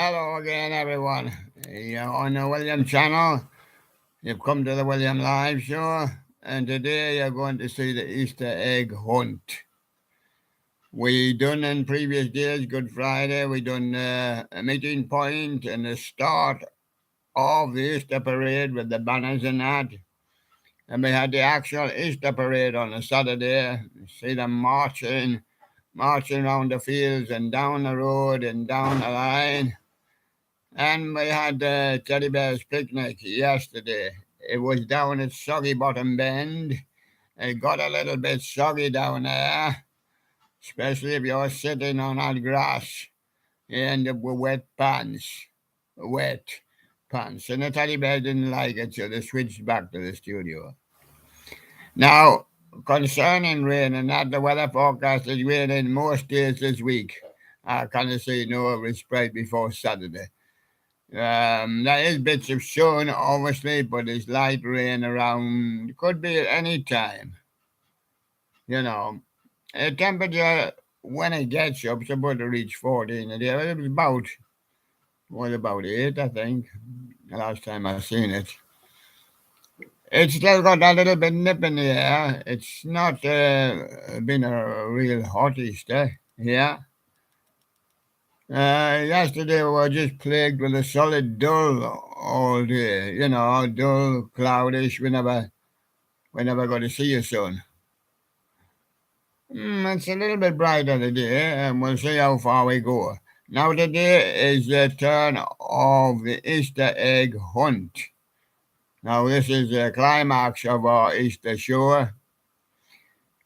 Hello again, everyone. You're on the William channel. You've come to the William Live Show, and today you're going to see the Easter egg hunt. We done in previous days, Good Friday, we done a meeting point and the start of the Easter parade with the banners and that. And we had the actual Easter parade on a Saturday. See them marching around the fields and down the road and down the line. And we had Teddy Bear's picnic yesterday. It was down at Soggy Bottom Bend. It got a little bit soggy down there, especially if you're sitting on that grass. You end up with wet pants. Wet pants. And the Teddy Bear didn't like it, so they switched back to the studio. Now, concerning rain and that, the weather forecast is raining most days this week. I can't see no respite before Saturday. There is bits of sun, obviously, but there's light rain around. Could be at any time. You know, the temperature when it gets up, it's about to reach 14 a day. It was about 8, I think, the last time I seen it. It's still got a little bit nip in the air. It's not been a real hot Easter. Yeah. Yesterday we were just plagued with a solid dull all day. Dull, cloudish. We never got to see a sun. It's a little bit brighter today, and we'll see how far we go. Now today is the turn of the Easter egg hunt. Now this is the climax of our Easter show.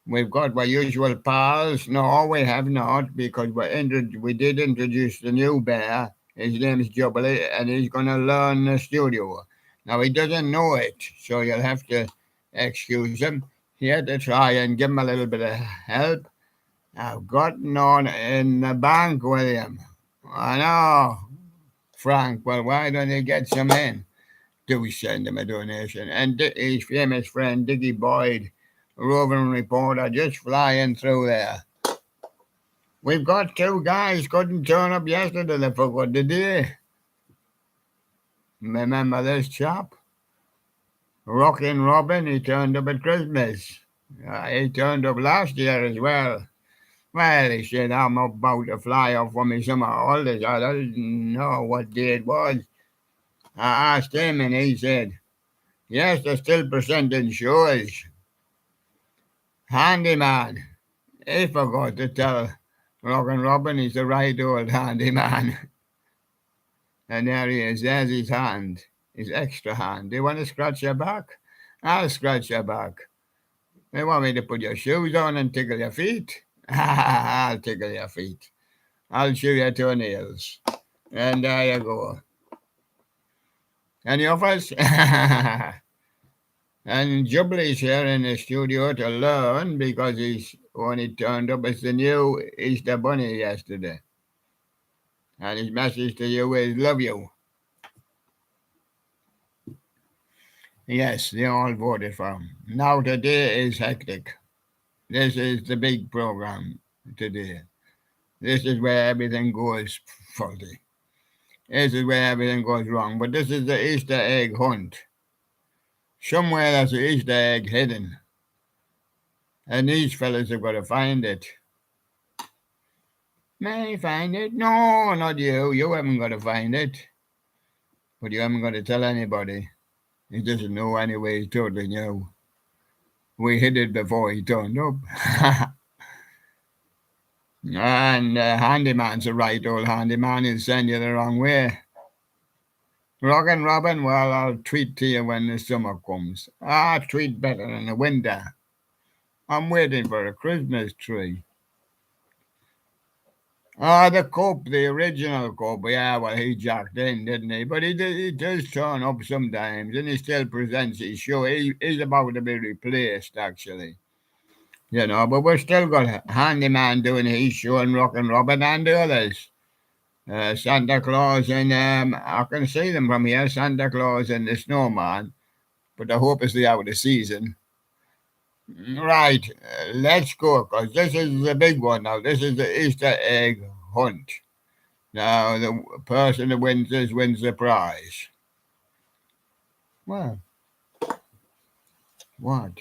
We've got our usual pals. No, we have not, because we did introduce the new bear. His name's Jubilee, and he's going to learn the studio. Now, he doesn't know it, so you'll have to excuse him. He had to try and give him a little bit of help. I've gotten on in the bank with him. I know, Frank. Well, why don't you get some in? Do send him a donation. And his famous friend, Dickie Boyd, roving reporter, just flying through there. We've got 2 guys couldn't turn up yesterday. They forgot the day. Remember this chap? Rockin' Robin, he turned up at Christmas. He turned up last year as well. Well, he said, I'm about to fly off for me summer holidays. I didn't know what day it was. I asked him, and he said, yes, they're still presenting shows. Handyman. He forgot to tell Rockin' Robin he's the right old handyman. And there he is. There's his hand. His extra hand. Do you want to scratch your back? I'll scratch your back. They want me to put your shoes on and tickle your feet? I'll tickle your feet. I'll chew your toenails. And there you go. Any offers? And Jubilee's here in the studio to learn because he's only turned up as the new Easter Bunny yesterday. And his message to you is love you. Yes, they all voted for him. Now today is hectic. This is the big program today. This is where everything goes faulty. This is where everything goes wrong. But this is the Easter egg hunt. Somewhere there's an Easter egg hidden. And these fellas have got to find it. May I find it? No, not you. You haven't got to find it. But you haven't got to tell anybody. He doesn't know anyway. He's totally new. We hid it before he turned up. And handyman's a right old handyman. He'll send you the wrong way. Rockin' Robin, well, I'll tweet to you when the summer comes. I'll tweet better in the winter. I'm waiting for a Christmas tree. The Cope, the original Cope, yeah, well, he jacked in, didn't he? But he does turn up sometimes, and he still presents his show. He's about to be replaced, actually. But we're still got Handyman doing his show and Rockin' Robin and the others. Santa Claus and I can see them from here, Santa Claus and the Snowman, but I hope it's the out of season. Right, let's go, because this is the big one now. This is the Easter egg hunt. Now, the person that wins this wins the prize. Well, what?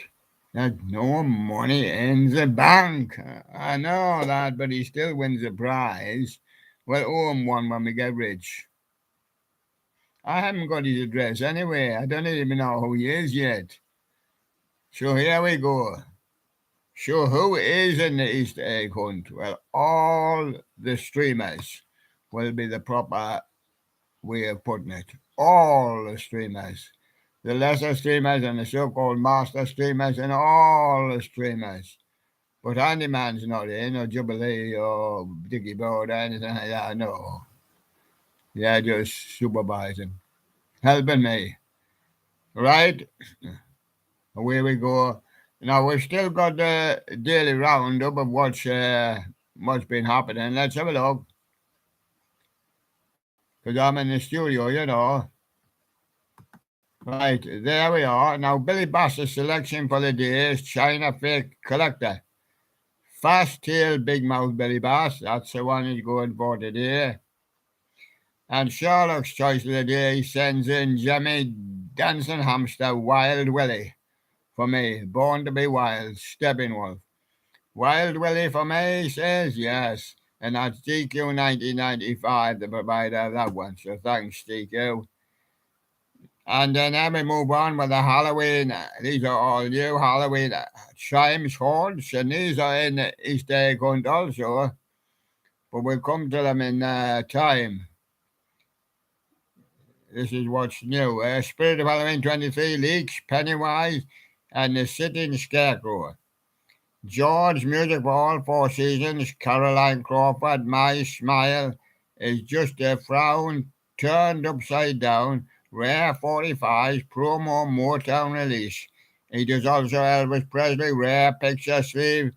There's no money in the bank. I know that, but he still wins the prize. We'll owe him one when we get rich. I haven't got his address anyway. I don't even know who he is yet. So here we go. So who is in the Easter egg hunt? Well, all the streamers will be the proper way of putting it. All the streamers. The lesser streamers and the so-called master streamers and all the streamers. But Handyman's not in, or Jubilee, or Dickie Bird, or anything like that, no. They're just supervising, helping me. Right? Away we go. Now, we've still got the daily roundup of what's been happening. Let's have a look. Because I'm in the studio, you know. Right, there we are. Now, Billy Bass's selection for the day is China Fake Collector. Fast-tailed big mouth Billy Bass. That's the one he's going for today. And Sherlock's choice of the day sends in Jimmy Dancing Hamster Wild Willie. For me, born to be wild, Stepping Wolf. Wild Willie for me, he says, yes. And that's DQ 1995, the provider of that one. So thanks, DQ. And then we move on with the Halloween. These are all new Halloween chimes, horns, and these are in the Easter egg hunt also. But we'll come to them in time. This is what's new. Spirit of Halloween 23, Leaks, Pennywise, and the Sitting Scarecrow. George, music for all four seasons. Caroline Crawford, My Smile is just a frown turned upside down. Rare 45s, promo Motown release. It is also Elvis Presley, rare picture sleeve,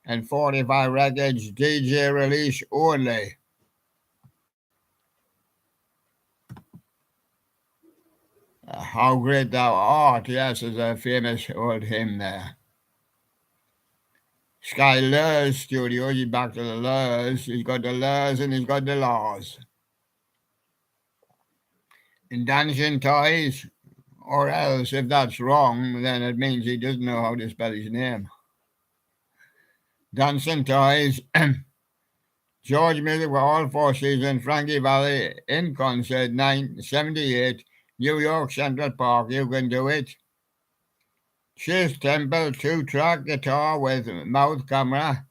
and 45 records DJ release only. How great thou art, yes, is a famous old hymn there. Sky Lurs Studios, he's back to the Lurs. He's got the Lurs and he's got the laws. In Dancing Toys, or else if that's wrong, then it means he doesn't know how to spell his name. Dancing Toys, George music for all four seasons, Frankie Valli in concert, 1978, New York Central Park, you can do it. Chase Temple 2-track guitar with mouth camera.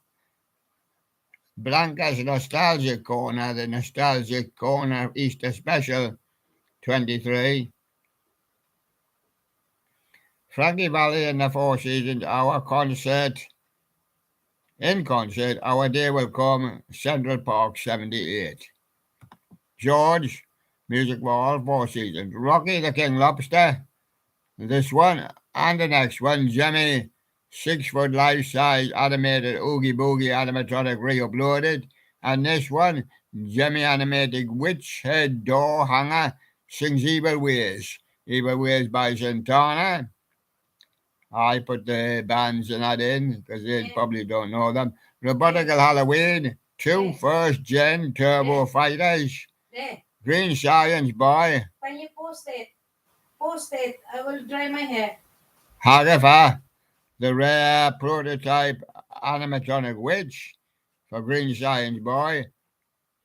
Blanca's Nostalgic Corner, the Nostalgic Corner Easter Special 23. Frankie Valli in the Four Seasons, our concert. In concert, Our Day Will Come, Central Park 78. George, music for all four seasons. Rocky the King Lobster, this one and the next one. Jimmy, 6-foot life-size animated Oogie Boogie animatronic re-uploaded. And this one, Jimmy animated Witch Head Door Hanger sings Evil Ways. Evil Ways by Santana. I put the bands in that in because they probably don't know them. Robotical Halloween, 2 first-gen Turbo Fighters. Green Science Boy. Can you post it? Post it. I will dry my hair. Hagafa, the rare prototype animatronic witch for Green Science Boy.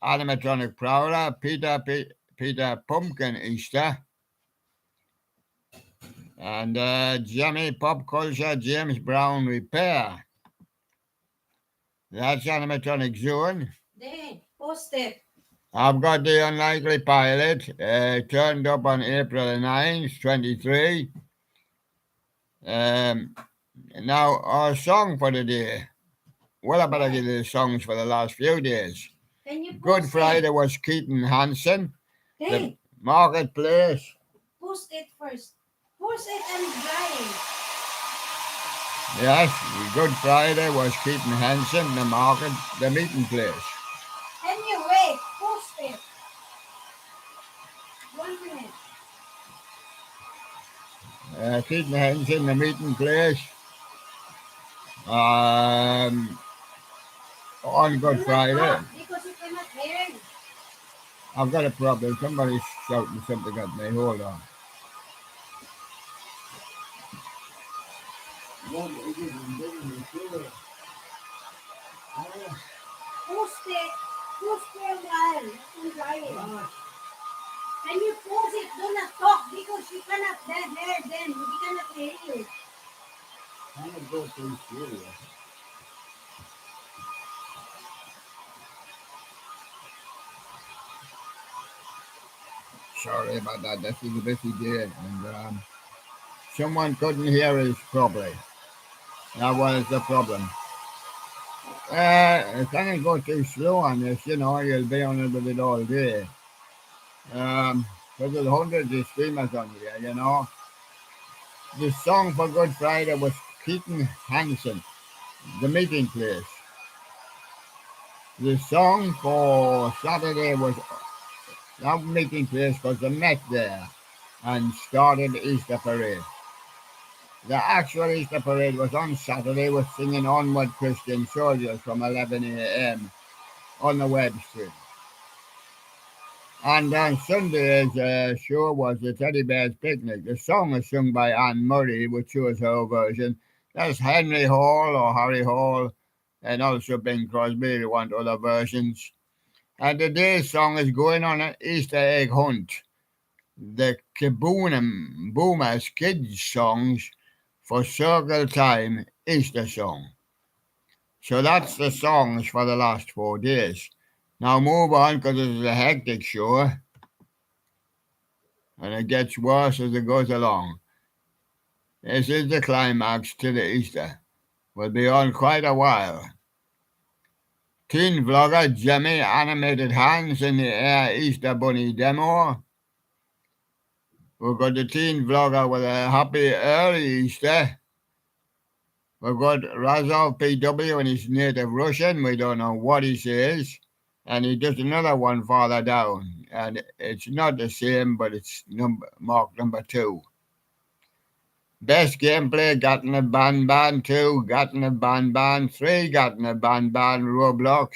Animatronic Prowler, Peter Pumpkin Easter. And Jimmy Pop Culture James Brown Repair. That's animatronic zone. There, post it. I've got the Unlikely Pilot, turned up on April 9th, 23. Now, our song for the day. Well, I better give you the songs for the last few days. Good Friday was Keaton Hansen. The Marketplace. Post it first. Post it and dry. Yes, Good Friday was Keaton Hansen, the meeting place. Anyway, post it. 1 minute. Keaton Hansen, the meeting place. On Good Friday. Because you cannot hear. I've got a problem. Somebody's shouting something at me. Hold on. Post it. Post for a while. I'm driving. When you pause it, do not talk because you cannot hear them. We cannot hear you. I'm going to go too serious. Sorry about that. This is a busy day, and someone couldn't hear us properly. That was the problem. I can't go too slow on this, you'll be on it with it all day. Because there's hundreds of streamers on here. The song for Good Friday was Keaton Hansen, The Meeting Place. The song for Saturday was that meeting place because they met there and started the Easter Parade. The actual Easter Parade was on Saturday with singing Onward Christian Soldiers from 11 a.m. on the web stream. And on Sunday's show was the Teddy Bear's Picnic. The song is sung by Anne Murray, which chose her version. That's Henry Hall or Harry Hall, and also Bing Crosby. They want other versions. And today's song is going on an Easter egg hunt. The Kaboom Boomers Kids songs for Circle Time Easter song. So that's the songs for the last 4 days. Now move on because this is a hectic show and it gets worse as it goes along. This is the climax to the Easter. We'll be on quite a while. Teen vlogger Jimmy animated hands in the air Easter bunny demo. We've got the teen vlogger with a happy early Easter. We've got Razov PW and his native Russian. We don't know what he says. And he does another one farther down. And it's not the same, but it's mark number 2. Best gameplay, got in a Ban 2, got in a Ban 3, got in a Ban Roblox,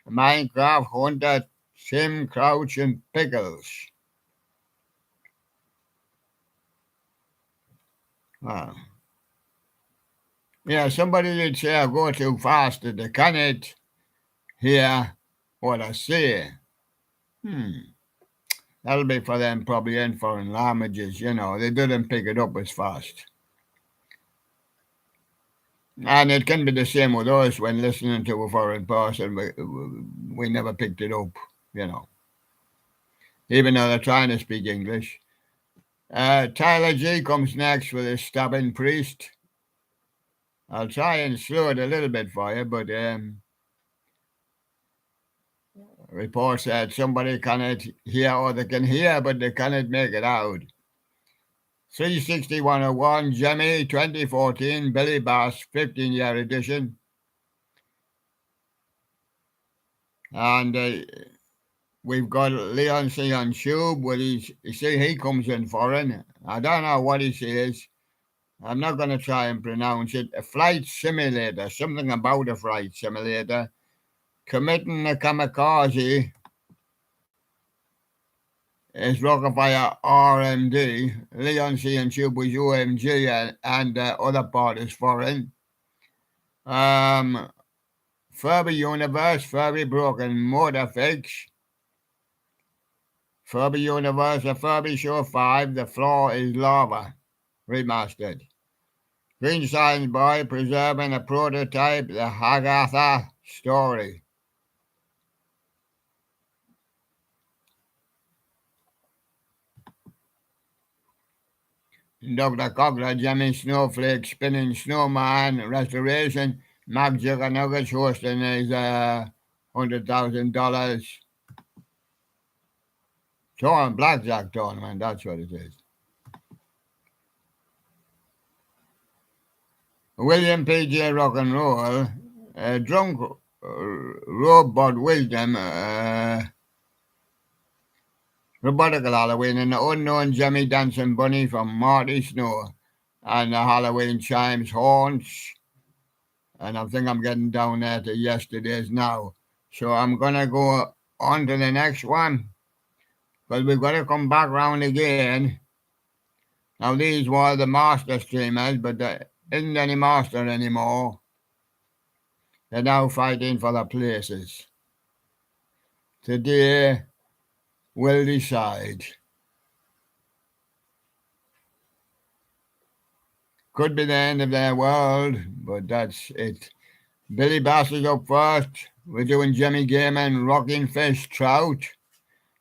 Minecraft, Hunter, Sim, Crouch, and Pickles. Wow. Yeah, somebody did say I go too fast that they cannot hear what I say. That'll be for them probably in foreign languages, they didn't pick it up as fast. And it can be the same with us when listening to a foreign person. We never picked it up, even though they're trying to speak English. Tyler G comes next with a Stabbing Priest. I'll try and slow it a little bit for you, but report said somebody cannot hear or they can hear, but they cannot make it out. 360-101, Jimmy, 2014, Billy Bass, 15-year edition. And we've got Leon C. on Tube, where you see he comes in foreign. I don't know what he says. I'm not going to try and pronounce it. A flight simulator, something about a flight simulator. Committing a kamikaze is Rockefeller RMD. Leon C. and Tube was UMG and other part is foreign. Furby Universe, Furby Broken Motor Fix. Furby Universe, a Furby Show 5, The Floor is Lava, remastered. Green Science Boy, preserving a prototype, The Hagatha Story. Dr. Cockler, Jimmy Snowflake, Spinning Snowman, Restoration, Mac Juggernuggets hosting his $100,000 blackjack tournament, that's what it is. William P.J. Rock and Roll, Drunk Robot Wisdom, Robotical Halloween, and the Unknown Jimmy Dancing Bunny from Marty Snow, and the Halloween Chimes Haunts. And I think I'm getting down there to yesterday's now. So I'm going to go on to the next one. But we've got to come back round again. Now, these were the master streamers, but there isn't any master anymore. They're now fighting for the places. Today will decide. Could be the end of their world, but that's it. Billy Bass is up first. We're doing Jimmy Gaiman, Rocking Fish, Trout.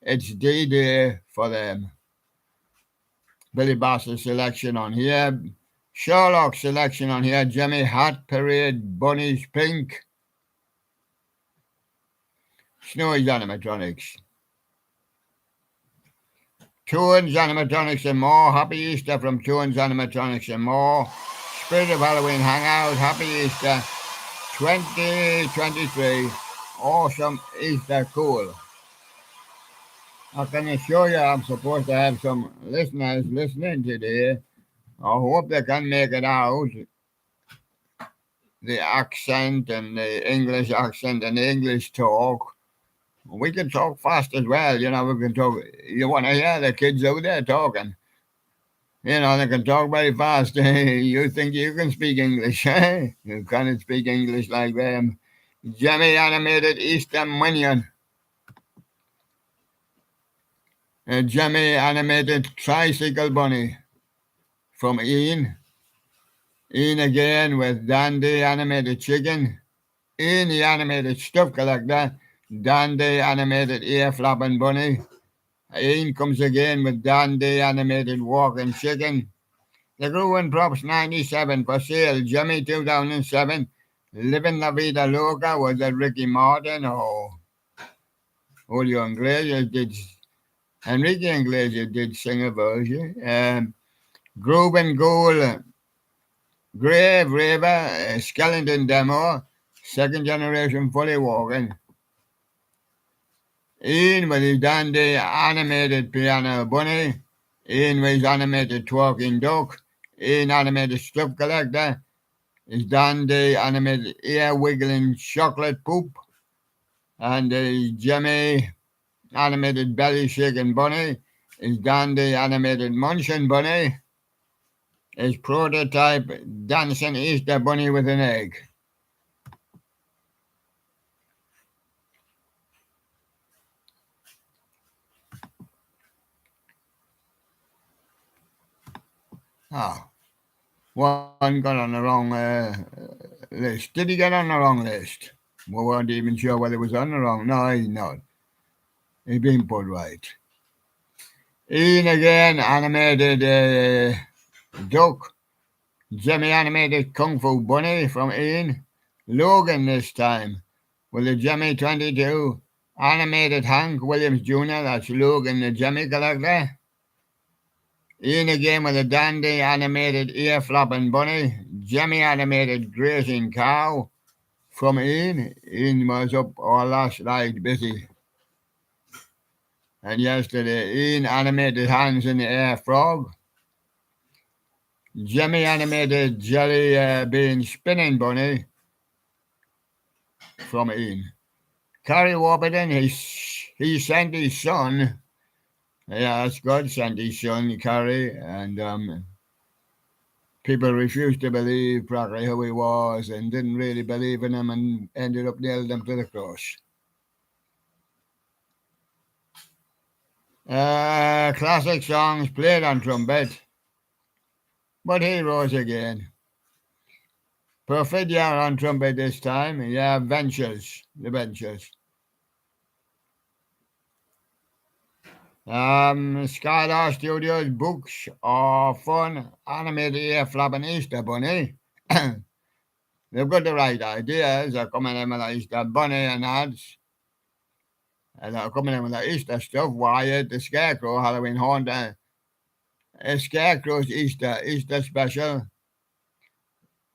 It's D-Day for them. Billy Bass's selection on here. Sherlock's selection on here. Jimmy Hat Parade, Bunnies Pink. Snowy's Animatronics. Toons Animatronics and more. Happy Easter from Toons Animatronics and more. Spirit of Halloween Hangout. Happy Easter 2023. Awesome Easter cool. I can assure you I'm supposed to have some listeners listening today. I hope they can make it out. The accent and the English accent and the English talk. We can talk fast as well, we can talk. You want to hear the kids out there talking. They can talk very fast. You think you can speak English, eh? You can't speak English like them. Jimmy Animated Easter Minion. Jimmy Animated Tricycle Bunny from Ian. Ian again with Dandy Animated Chicken. Ian the Animated Stuff Collector. Dandy Animated Ear Flapping Bunny. Ian comes again with Dandy Animated Walking Chicken. The Gruen Props 97 for sale. Jimmy 2007. Living La Vida Loca was that Ricky Martin. Julio Iglesias did. Enrique Iglesias did sing a version. Groove and Goal. Grave Raver. Skeleton Demo. Second generation fully walking. Ian with his Dandy Animated Piano Bunny. Ian with his animated Twerking Duck. Ian Animated Stuff Collector. His Dandy Animated Ear Wiggling Chocolate Poop. And his Jimmy Animated Belly Shaking Bunny. His Dandy Animated Munching Bunny. His prototype Dancing Easter Bunny with an egg. One got on the wrong list. Did he get on the wrong list? We weren't even sure whether it was on the wrong. No, he's not. He's been put right. Ian again, Animated Duck. Jimmy Animated Kung Fu Bunny from Ian. Logan this time with the Jimmy 22. Animated Hank Williams Jr. That's Logan the Jimmy Collector. Ian again with a Dandy Animated Ear Flapping Bunny. Jimmy Animated Grazing Cow from Ian. Ian was up all last night busy. And yesterday, Ian Animated Hands in the Air Frog. Jimmy Animated Jelly Bean Spinning Bunny from Ian. Carrie Warburton, he sent his son. Yeah, that's good. Sent his son, Carrie, and people refused to believe practically who he was and didn't really believe in him and ended up nailing him to the cross. Classic songs played on trumpet, but he rose again. Perfidia on trumpet this time. Yeah, the Ventures. Skylar Studios books are fun, animated ear flapping Easter Bunny. They've got the right ideas. They're coming in with the Easter Bunny and ads. And they're coming in with the Easter stuff. Wyatt, the Scarecrow, Halloween Haunt, Scarecrow's Easter special.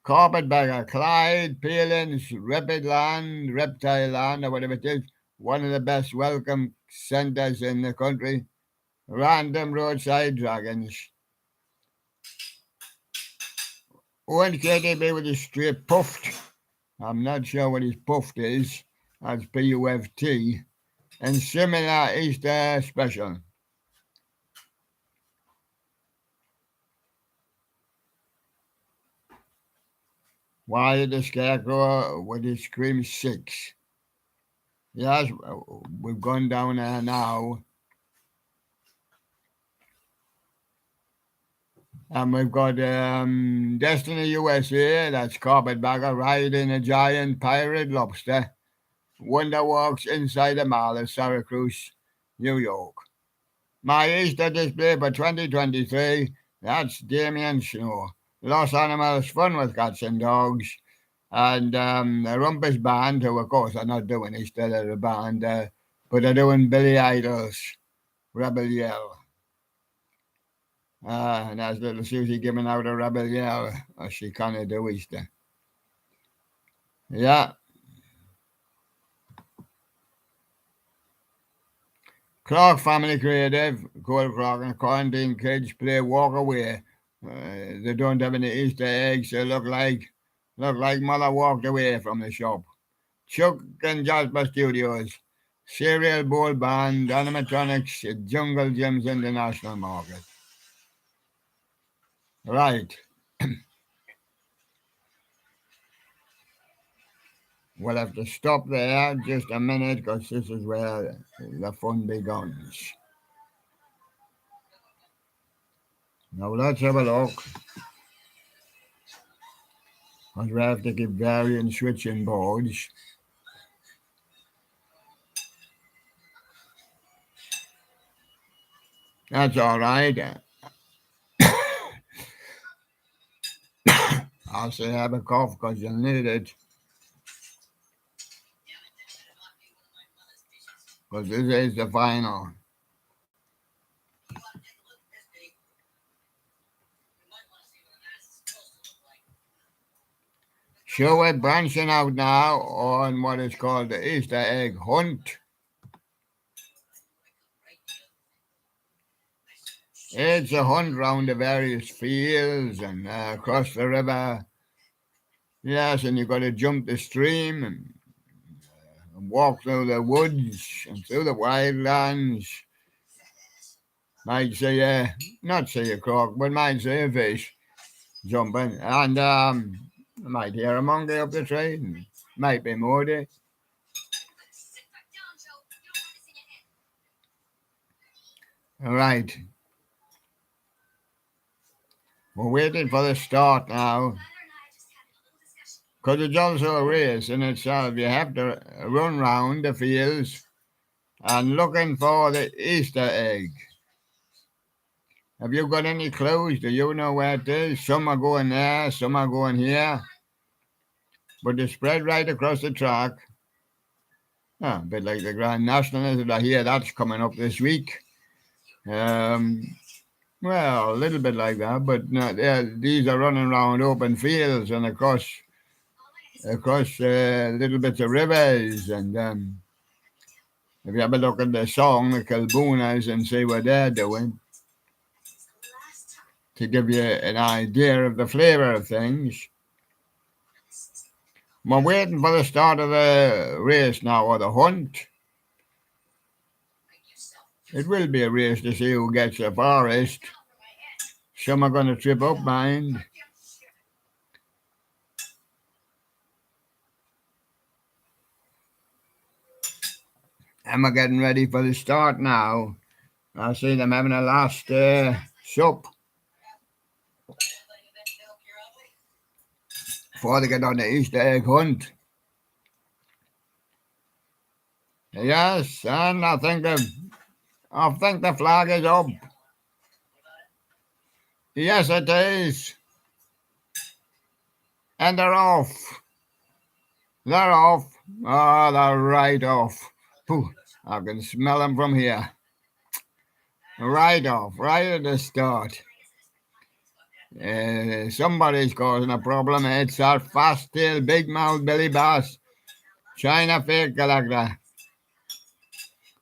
Carpetbagger, Clyde, Palins, Reptile Land, or whatever it is. One of the best welcome centers in the country. Random Roadside Dragons. One KTB with his straight puffed. I'm not sure what his puffed is. That's PUFT. And similar Easter special. Why the Scarecrow would he scream 6? Yes, we've gone down there now. And we've got Destiny USA, that's Carpetbagger riding a giant pirate lobster. Wonder walks inside the mall of Syracuse, New York. My Easter display for 2023, that's Damien Snow. Lost Animals, Fun with Cats and Dogs. And the Rumpus Band, who of course are not doing Easter, they're a band, but they're doing Billy Idol's Rebel Yell. And that's little Susie giving out a rebel yell as she kind of do Easter. Yeah. Clark Family Creative, Cole Clark and Quarantine Kids play Walk Away. They don't have any Easter eggs. They look like Mother walked away from the shop. Chuck and Jasper Studios, Cereal Bowl Band, Animatronics, Jungle Gyms International Market. Right. We'll have to stop there just a minute because this is where the fun begins. Now let's have a look. Because we have to keep varying switching boards. That's all right. I'll say have a cough because you'll need it. Because this is the final. So we're branching out now on what is called the Easter egg hunt. It's a hunt round the various fields and across the river. Yes, and you've got to jump the stream and walk through the woods and through the wildlands. Might say not say a croc, but might say a fish jumping. And might hear a monkey up the tree. Might be more there. All right. We're waiting for the start now. Because it's also a race in itself. You have to run round the fields and looking for the Easter egg. Have you got any clues? Do you know where it is? Some are going there, some are going here. But they're spread right across the track. A bit like the Grand National, I hear that's coming up this week. Well, a little bit like that, but no, these are running around open fields and across little bits of rivers. And if you have a look at the song, the Kilboonas, and see what they're doing, to give you an idea of the flavour of things. We're waiting for the start of the race now, or the hunt. It will be a race to see who gets the farthest. Some are going to trip up, mind. And we're getting ready for the start now. I see them having a last sup before they get on the Easter egg hunt. Yes, and I think the flag is up. Yes, it is. And they're off. They're off. Oh, they're right off. Pooh, I can smell them from here. Right off, right at the start. Somebody's causing a problem. It's our fast-tailed, big-mouthed Billy Bass, China fake collector.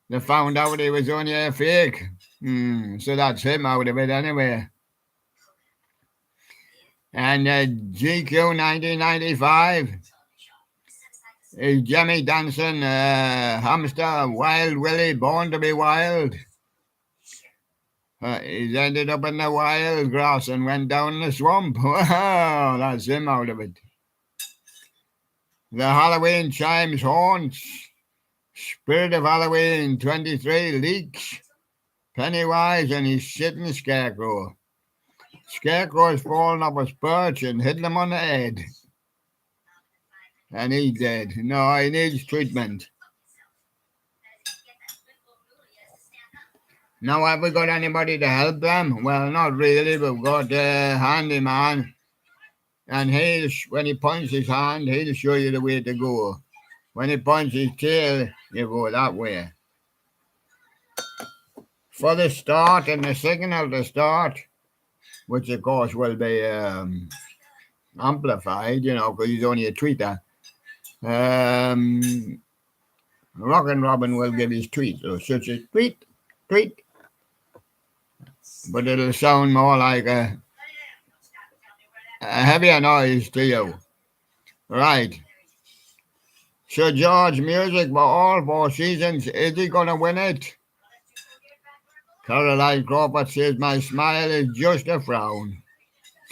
They found out he was only a fake. So that's him out of it anyway. And GQ 1995 is Jimmy Danson, hamster, Wild Willie, born to be wild. He's ended up in the wild grass and went down the swamp. Wow, that's him out of it. The Halloween chimes haunts. Spirit of Halloween 23 leaks. Pennywise and his shitting scarecrow. Scarecrow's fallen off his perch and hit him on the head. And he's dead. No, he needs treatment. Now, have we got anybody to help them? Well, not really. We've got a handyman. And when he points his hand, he'll show you the way to go. When he points his tail, you go that way. For the start and the signal to start, which of course will be amplified, because he's only a tweeter. Rockin' Robin will give his tweet. So such a tweet, tweet. But it'll sound more like a heavier noise to you. Right. Sir George music for all 4 seasons. Is he going to win it? Caroline Crawford says, my smile is just a frown.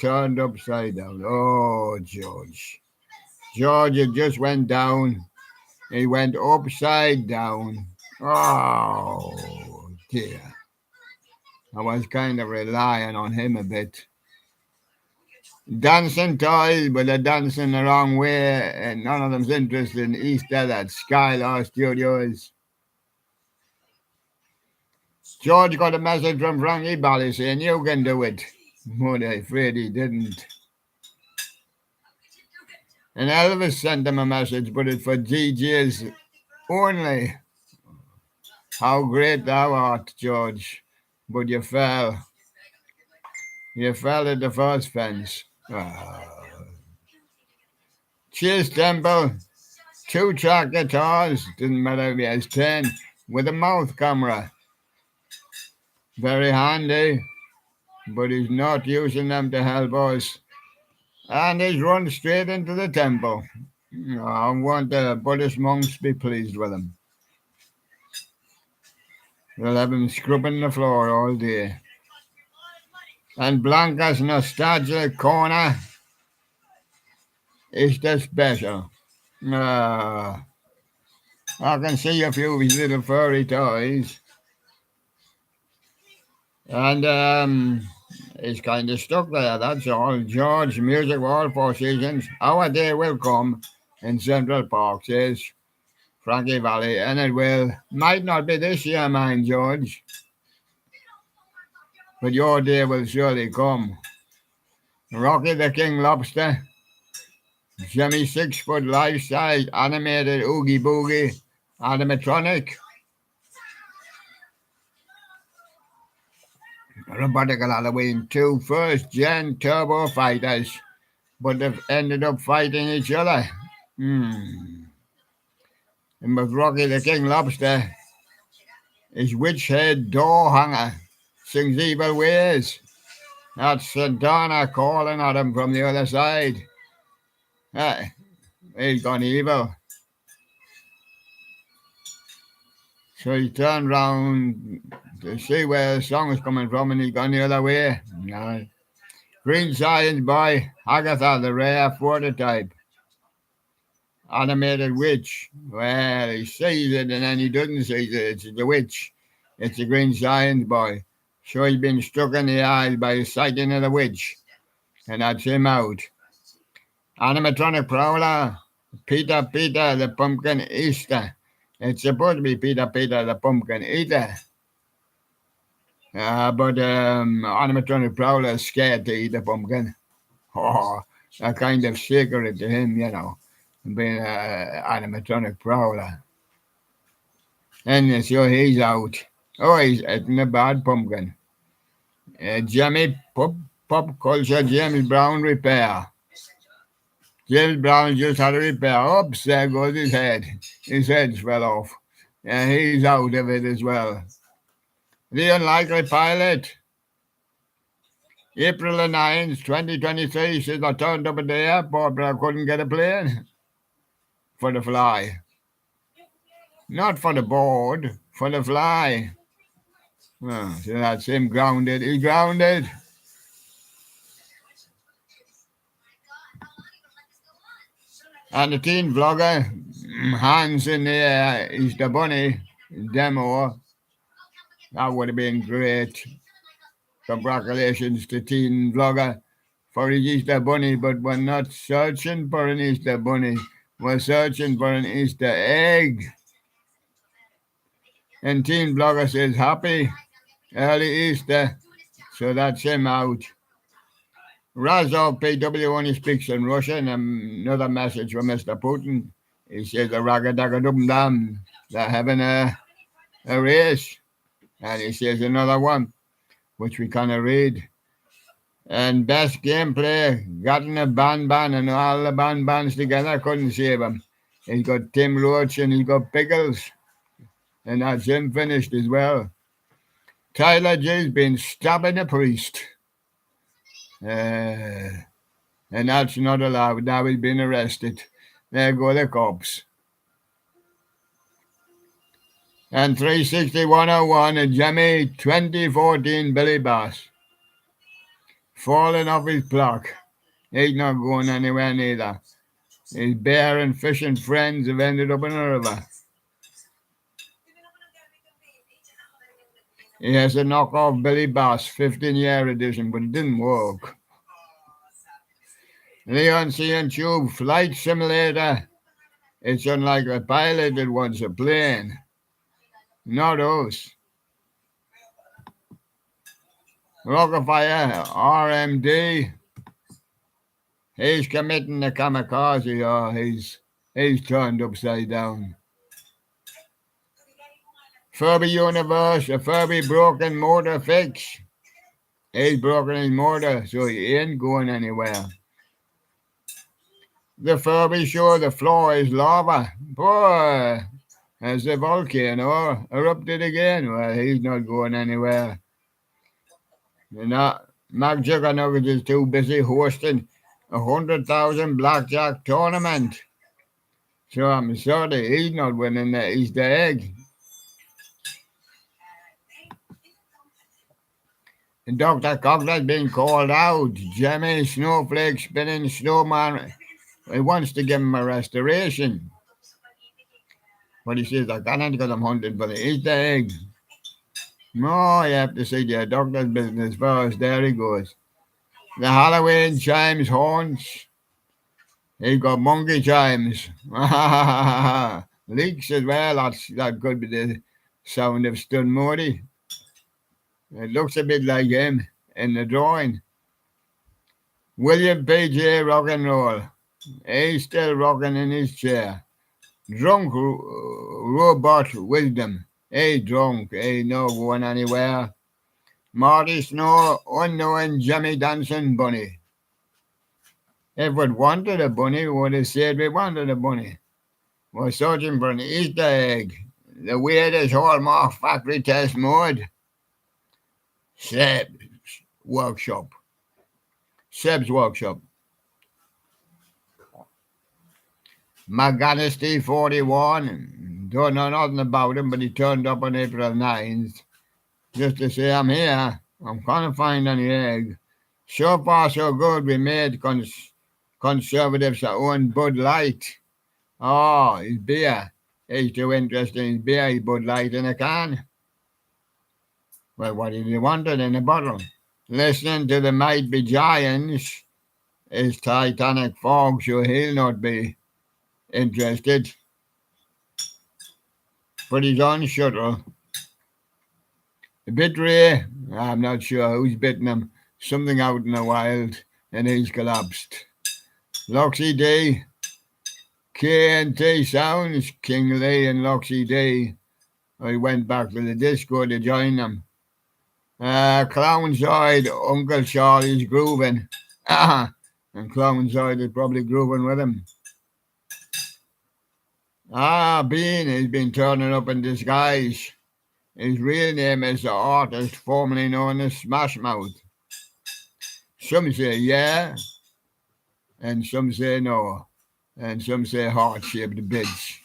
Turned upside down. Oh, George. George, it just went down. He went upside down. Oh, dear. I was kind of relying on him a bit. Dancing toys, but they're dancing the wrong way, and none of them's interested in Easter at Skylar Studios. George got a message from Frankie Bally saying, you can do it. But I'm afraid he didn't. And Elvis sent him a message, but it's for DJs only. How great thou art, George. But you fell. You fell at the first fence. Chase Temple, 2-track guitars, doesn't matter if he has 10, with a mouth camera. Very handy, but he's not using them to help us. And he's run straight into the temple. I want the Buddhist monks to be pleased with him. They'll have him scrubbing the floor all day. And Blanca's nostalgia corner is the special. I can see a few of his little furry toys. And he's kind of stuck there, that's all. George, music for all 4 seasons. Our day will come in Central Park, says Frankie Valley, and it will. Might not be this year, mind, George. But your day will surely come. Rocky the King Lobster. Jimmy 6-foot life-size animated Oogie Boogie animatronic. Robotical Halloween 2 first-gen turbo fighters, but they've ended up fighting each other. And with Rocky the King Lobster, his witch-head door hanger sings evil ways. That's Santana calling at him from the other side. He's gone evil. So he turned round to see where the song is coming from, and he's gone the other way. Green Science Boy, Agatha, the rare prototype. Animated witch. Well, he sees it and then he doesn't see it. It's the witch. It's the Green Science Boy. So he's been struck in the eyes by the sighting of the witch. And that's him out. Animatronic Prowler, Peter the Pumpkin Easter. It's supposed to be Peter the Pumpkin Eater. But animatronic Prowler is scared to eat a pumpkin. Oh, a kind of secret to him, being an animatronic Prowler. And so he's out. Oh, he's eating a bad pumpkin. Jimmy Pop Culture James Brown repair. James Brown just had a repair. Oops, there goes his head. His head fell off. And he's out of it as well. The Unlikely Pilot. April the 9th, 2023, says I turned up at the airport, but I couldn't get a plane. For the fly. Not for the board, for the fly. Oh, so that's him grounded. He's grounded. And the teen vlogger, hands in the air, Easter Bunny demo. That would have been great. Congratulations to teen vlogger for his Easter Bunny, but we're not searching for an Easter Bunny. We're searching for an Easter egg. And teen vlogger says happy early Easter. So that's him out. Razov PW only speaks in Russian. Another message from Mr. Putin. He says the ragadagadum they're having a race. And he says another one, which we cannot read. And best gameplay, gotten a ban and all the bans together couldn't save him. He's got Tim Roach and he's got Pickles. And that's him finished as well. Tyler J's been stabbing a priest. And that's not allowed. Now he's been arrested. There go the cops. And 360-101 and Jimmy 2014 Billy Bass. Falling off his block. He's not going anywhere neither. His bear and fishing friends have ended up in a river. He has a knockoff Billy Bass 15-year edition, but it didn't work. Leon C. Tube Flight Simulator. It's unlike a pilot that wants a plane. Not us. Rockafire RMD. He's committing the kamikaze, or he's turned upside down. Furby Universe, a Furby broken motor fix. He's broken his motor, so he ain't going anywhere. The Furby Show, the floor is lava. Boy, has the volcano erupted again? Well, he's not going anywhere. You know, Mark Juggernuggets is too busy hosting 100,000 blackjack tournament. So I'm sorry, he's not winning the Easter egg. And Dr. Cocktail's been called out. Jimmy Snowflake spinning snowman. He wants to give him a restoration. But he says, I can't because I'm hunting for the Easter egg. No, you have to see the doctor's business first. There he goes. The Halloween chimes horns. He got monkey chimes. Leaks as well. That could be the sound of Stun Moody. It looks a bit like him in the drawing. William P.J. Rock and Roll. He's still rocking in his chair. Drunk robot wisdom. He's drunk. He's not going anywhere. Marty Snow, unknown Jimmy Dancing Bunny. If we wanted a bunny, we would have said we wanted a bunny. We're searching for an Easter egg. The weirdest Hallmark factory test mode. Seb's Workshop. Seb's Workshop. McGannisty 41. Don't know nothing about him, but he turned up on April 9th. Just to say, I'm here. I'm trying to find any egg. So far, so good. We made conservatives that own Bud Light. Oh, his beer. He's too interested in his beer. He's Bud Light in a can. Well, what did he want it in a bottle? Listening to the Might Be Giants is Titanic Fog, so he'll not be interested. But he's on shuttle. Bitray, I'm not sure who's bitten him. Something out in the wild, and he's collapsed. Loxy D, KNT Sounds, King Lee and Loxy D. I went back to the disco to join them. Clownzoid, Uncle Charlie's grooving. And Clownzoid is probably grooving with him. Bean has been turning up in disguise. His real name is the artist formerly known as Smash Mouth. Some say yeah, and some say no, and some say heart-shaped bitch,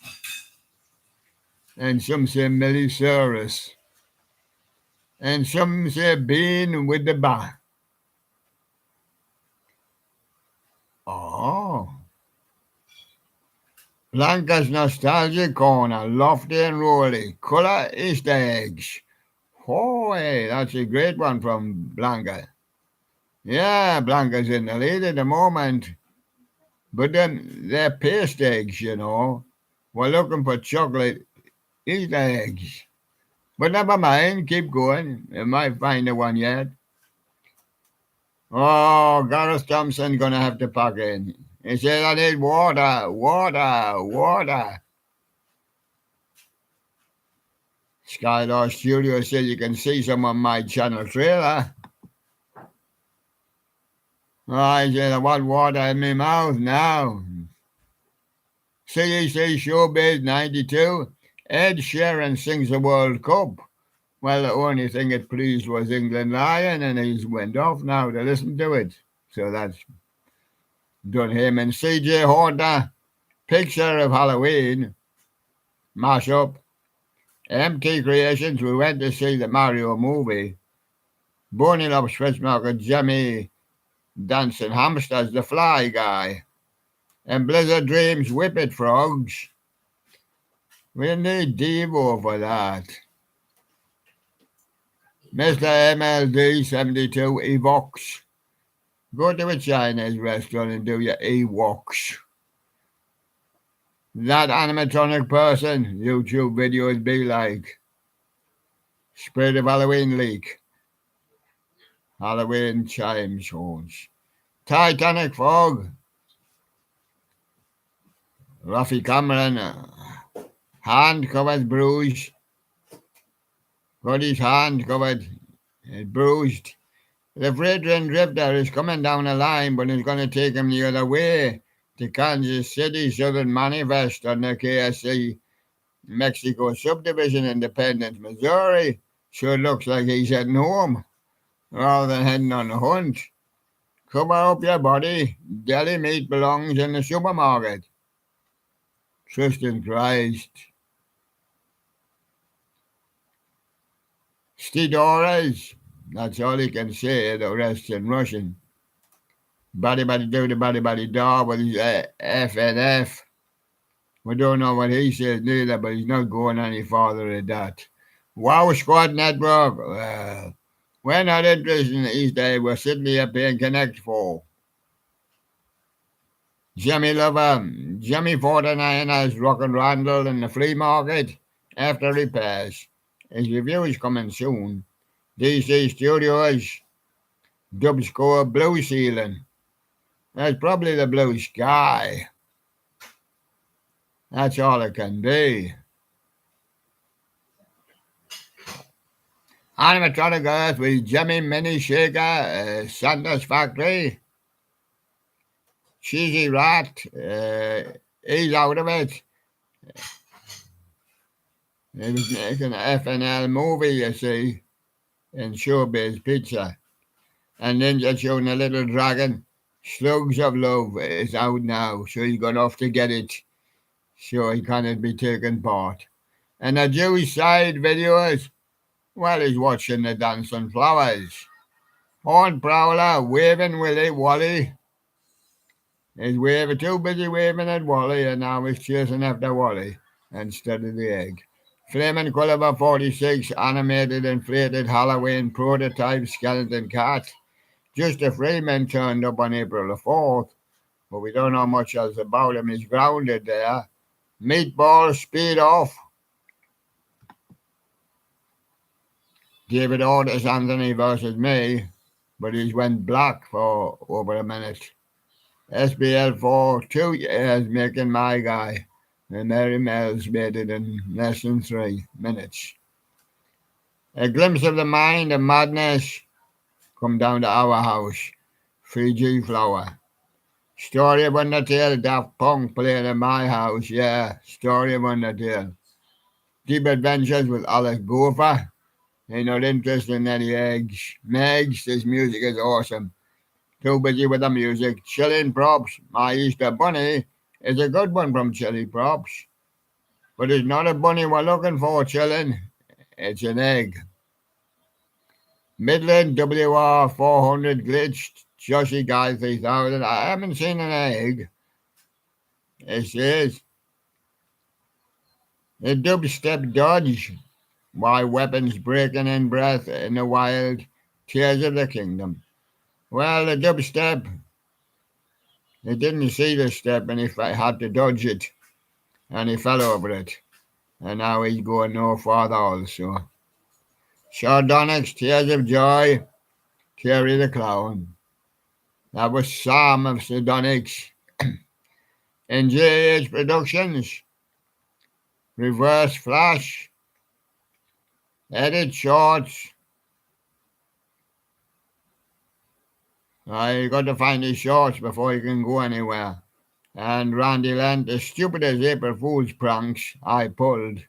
and some say Millicurus, and some say Bean with the ba. Oh. Blanca's Nostalgia Corner, Lofty and Rolly, Colour Easter Eggs. Oh, hey, that's a great one from Blanca. Yeah, Blanca's in the lead at the moment. But then they're paste eggs, you know. We're looking for chocolate Easter eggs. But never mind, keep going. You might find the one yet. Oh, Gareth Thompson gonna have to pack in. He said, I need water, water, water. Skylar Studio said you can see some on my channel trailer. I said, I want water in my mouth now. CEC Showbiz 92. Ed Sheeran sings the World Cup. Well, the only thing it pleased was England Lion, and he's went off now to listen to it. So that's done him. And CJ Horner, Picture of Halloween, mashup. MT Creations, we went to see the Mario movie. Burning Up Switch Market, Jimmy Dancing Hamsters, the Fly Guy. And Blizzard Dreams, Whippet Frogs. We need Devo for that. Mr. MLD 72 Evox. Go to a Chinese restaurant and do your Ewoks. That animatronic person, YouTube videos be like. Spirit of Halloween leak. Halloween chime tones. Titanic fog. Ruffy Cameron. Hand covered bruise. Got his hand covered. Bruised. The Fredrin Drifter is coming down the line, but it's going to take him the other way to Kansas City Southern Manifest on the KSC Mexico Subdivision Independence, Missouri. Sure looks like he's heading home rather than heading on a hunt. Cover up your body. Deli meat belongs in the supermarket. Trust in Christ. Stidores. That's all he can say. The rest in Russian. Body do the body da with his F and F. We don't know what he says neither, but he's not going any farther than that. Wow Squad Network. We're not interested in the East Egg. We're sitting here paying Connect for. Jimmy Lover. Jimmy 49 has Rock and Randall in the flea market after repairs. His review is coming soon. DC Studios. Dub Score Blue Ceiling. That's probably the blue sky. That's all it can be. Animatronic Earth with Jimmy Mini Shaker, Santa's Factory. Cheesy Rat, he's out of it. He was making an FNL movie, you see, in Showbiz Pizza. And Ninja showing a little dragon. Slugs of Love is out now, so he's gone off to get it. So he cannot be taken part. And the Jewish side videos, well, he's watching the Dancing Flowers. Horn Prowler, waving Willy Wally. He's too busy waving at Wally, and now he's chasing after Wally instead of the egg. Flaming Gulliver 46, animated inflated Halloween prototype skeleton cat. Just a Freeman turned up on April the 4th, but we don't know much else about him. He's grounded there. Meatball Speed Off. David Otis Anthony versus me, but he's went black for over a minute. SBL for 2 years making my guy. And Mary Mel's made it in less than 3 minutes. A glimpse of the mind of madness. Come down to our house. 3G Flower. Story of Undertale. Daft Punk playing in my house. Yeah, Story of Undertale. Deep Adventures with Alex Gopher. Ain't not interested in any eggs. Megs, this music is awesome. Too busy with the music. Chilling Props. My Easter Bunny is a good one from Chili Props. But it's not a bunny we're looking for, Chilling. It's an egg. Midland WR 400 glitched. Joshi Guy 3000. I haven't seen an egg. It says A dubstep dodge, why weapons breaking in breath in the wild tears of the kingdom. Well, the dubstep, he didn't see the step and he had to dodge it, and he fell over it, and now he's going no farther also. Sardonyx, Tears of Joy, Terry the Clown. That was Psalm of Sardonyx. In JH Productions, Reverse Flash, Edit Shorts. You got to find these shorts before you can go anywhere. And Randy Lent, the stupidest April Fool's pranks I pulled.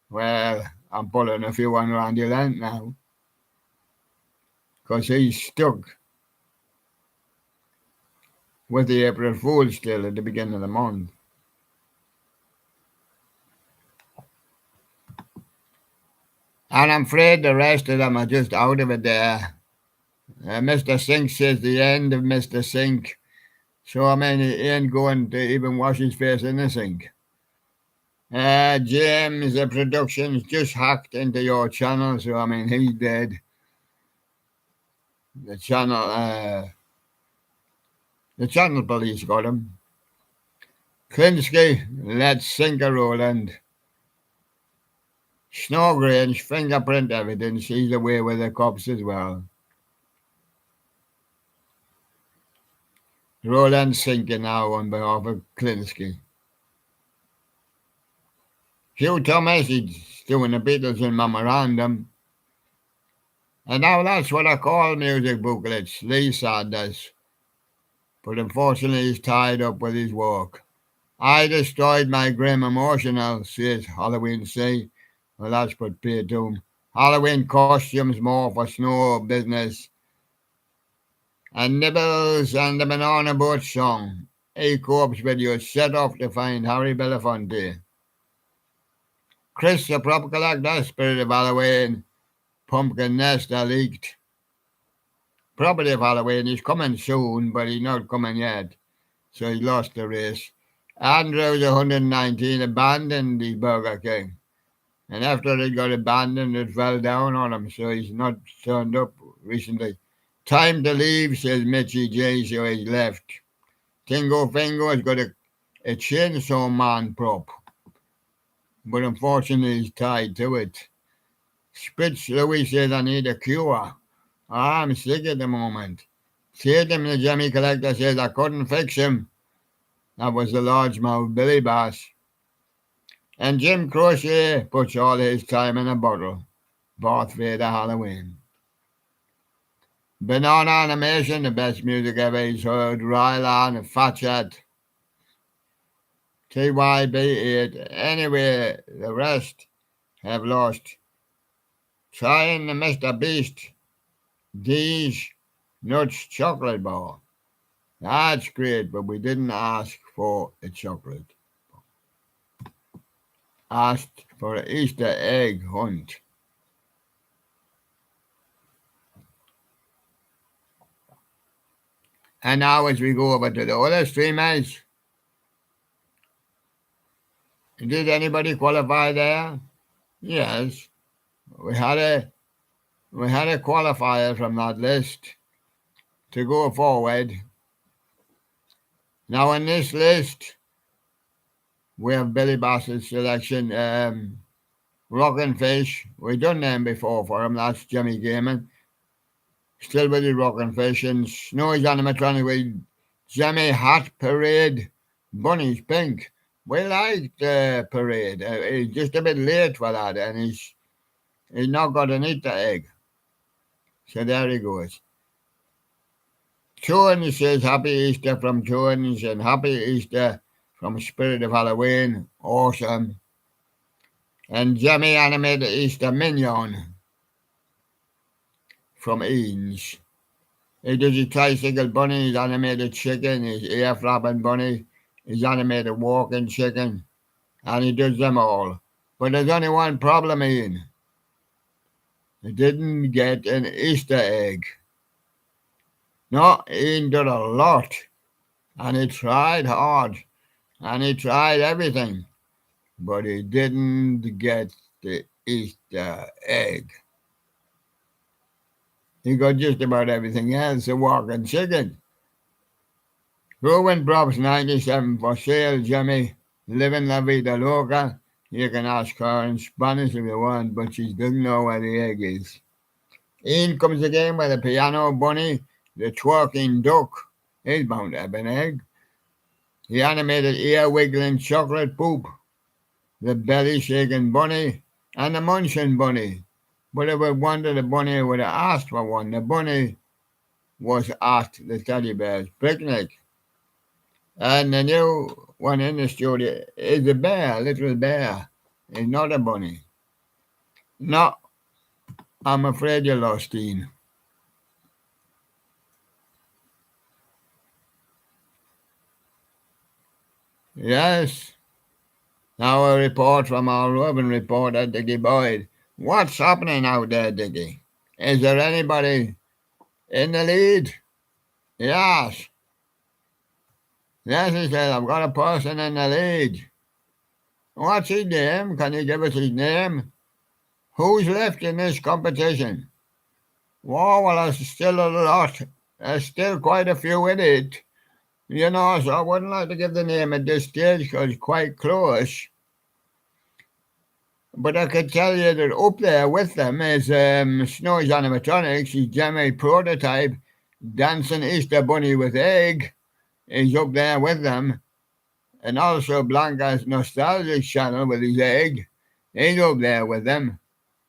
Well, I'm pulling a few on Randy Lent now, because he's stuck with the April Fool's still at the beginning of the month. And I'm afraid the rest of them are just out of it there. Mr. Sink says the end of Mr. Sink. So, I mean, he ain't going to even wash his face in the sink. James, the production's just hacked into your channel, so, I mean, he's dead. The channel police got him. Klinsky, let's sink a Roland. Snowgrange, fingerprint evidence, he's away with the cops as well. Roland sinking now on behalf of Klinsky. Hugh Thomas, he's doing the Beatles in memorandum. And now that's what I call music booklets. Lisa does. But unfortunately, he's tied up with his work. I destroyed my grim emotional, says Halloween C. Well, that's put paid to him. Halloween costumes more for snow business. And Nibbles and the Banana Boat song. A-Corpse video set off to find Harry Belafonte. Chris, the prop collector, Spirit of Halloween. Pumpkin Nest are leaked. Property of Halloween, he's coming soon, but he's not coming yet. So he lost the race. Andrews, 119, abandoned the Burger King. And after it got abandoned, it fell down on him, so he's not turned up recently. Time to leave, says Mitchie J, so he's left. Tingo Fingo has got a chainsaw man prop, but unfortunately he's tied to it. Spitz Louis says, I need a cure. I'm sick at the moment. Tatum, the Jemmy collector, says, I couldn't fix him. That was the largemouth Billy Bass. And Jim Crochet puts all his time in a bottle. Darth Vader Halloween. Banana Animation, the best music ever he's heard. Rylan, Fat Chat. TYB8. Anyway, the rest have lost. Trying the Mr. Beast. These Nuts chocolate bar. That's great, but we didn't ask for a chocolate. Asked for an Easter egg hunt. And now as we go over to the other streamers, did anybody qualify there? Yes. We had a qualifier from that list to go forward. Now in this list, we have Billy Bass's selection, Rockin' Fish. We've done them before for him. That's Jimmy Gaiman. Still with the Rockin' Fish. And Snowy's animatronic with Jimmy Hat Parade. Bunny's Pink. We liked the parade. He's just a bit late for that, and he's not got an Easter egg. So there he goes. Tones says Happy Easter from Tones, and Happy Easter from Spirit of Halloween. Awesome. And Jimmy animated Easter Minion from Eanes. He does his tricycle bunny, his animated chicken, his ear flapping bunny, his animated walking chicken, and he does them all. But there's only one problem, Ian. He didn't get an Easter egg. No, Ian did a lot, and he tried hard, and he tried everything. but he didn't get the Easter egg. He got just about everything else, a walking chicken. Ruben Prob's 97 for sale, Jimmy. Living La Vida Loca. You can ask her in Spanish if you want, but she doesn't know where the egg is. In comes again with the piano bunny, the twerking duck. He's bound to have an egg. The animated ear wiggling chocolate poop, the belly shaking bunny, and the munching bunny. But if we wanted a bunny, would have asked for one. The bunny was at the teddy bear's picnic. And the new one in the studio is a bear, little bear. It's not a bunny. No, I'm afraid you lost, Ian. Yes. Now a report from our urban reporter, Dickie Boyd. What's happening out there, Dickie? Is there anybody in the lead? Yes. Yes, he said, I've got a person in the lead. What's his name? Can you give us his name? Who's left in this competition? Oh, well, there's still a lot. There's still quite a few in it. You know, so I wouldn't like to give the name at this stage because it's quite close. But I could tell you that up there with them is Snowy's Animatronics, his Gemmy prototype, Dancing Easter Bunny with Egg, is up there with them. And also Blanca's Nostalgic Channel with his egg, he's up there with them.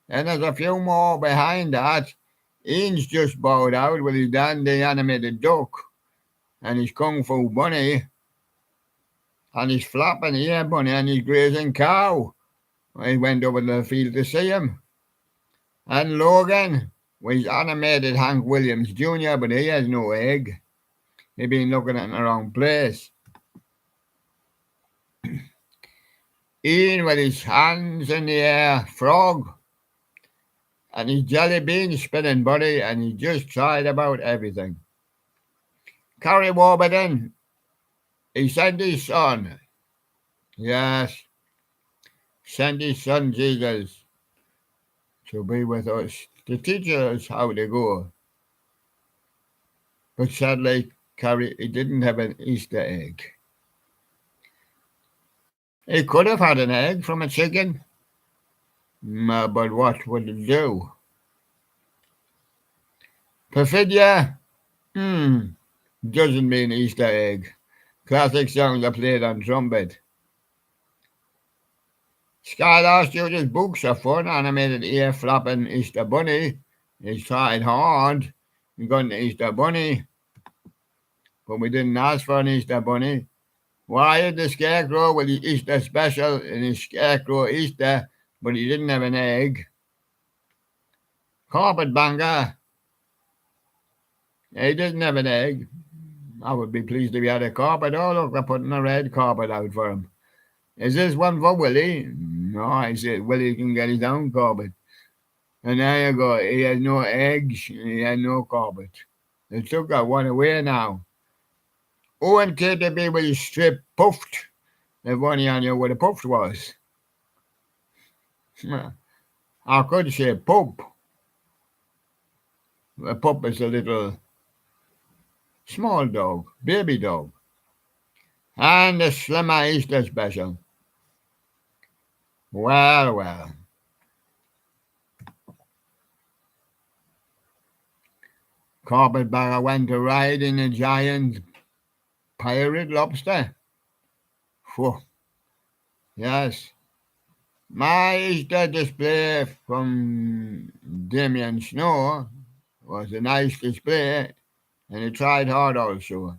And there's a few more behind that. Ian's just bowed out with his dandy animated duck, and his Kung Fu Bunny, and his flapping ear bunny, and his grazing cow. I went over to the field to see him. And Logan, with his animated Hank Williams Jr., but he has no egg. He's been looking at the wrong place. Ian with his hands in the air, frog, and his jelly bean spinning buddy, and he just tried about everything. Carrie Warburton, he sent his son. Yes, sent his son Jesus to be with us, to teach us how to go. But sadly, Carrie, he didn't have an Easter egg. He could have had an egg from a chicken, but what would it do? Perfidia? Doesn't mean Easter egg. Classic songs are played on trumpet. Skylar Studios books are fun, animated ear flapping Easter bunny. He's tried hard. We got an Easter bunny, but we didn't ask for an Easter bunny. Why is the scarecrow with his Easter special and his scarecrow Easter, but he didn't have an egg? Carpetbanger. He didn't have an egg. I would be pleased if he had a carpet. Oh, look, they're putting a red carpet out for him. Is this one for Willie? No, I said Willie can get his own carpet. And there you go. He has no eggs and he has no carpet. They took that one away now. Oh, and KTB with his strip puffed. If only I knew what a puffed was. I could say pup. A pup is a little small dog, baby dog. And the Slimmer Easter special. Well, well. Carpetbagger went to ride in a giant pirate lobster. Whew. Yes. My Easter display from Damien Snow was a nice display, and he tried hard also.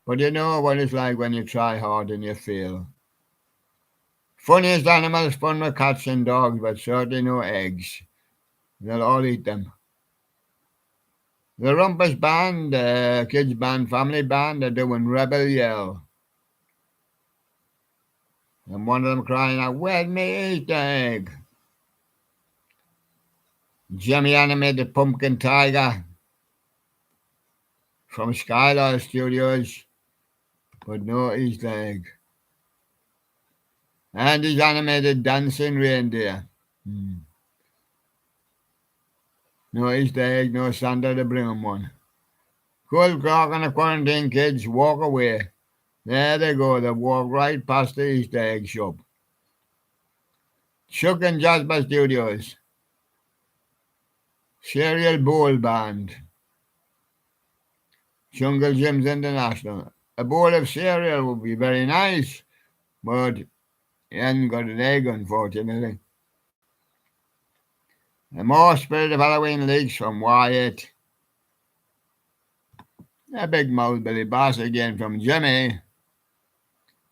But you know what it's like when you try hard and you fail. Funniest animals, fun with cats and dogs, but certainly no eggs. They'll all eat them. The Rumpus Band, the kids band, family band, they're doing Rebel Yell. And one of them crying out, "Where's me Easter egg?" Jimmy animated Pumpkin Tiger from Skylar Studios, but no Easter egg. And his animated dancing reindeer. No Easter egg, no Santa to bring him one. Cool Clark and the quarantine kids walk away. There they go, they walk right past the Easter egg shop. Chuck and Jasper Studios. Cereal Bowl Band. Jungle Gyms International. A bowl of cereal would be very nice, but he hasn't got an egg, unfortunately. And more Spirit of Halloween leaks from Wyatt. A big mouth Billy Boss again from Jimmy.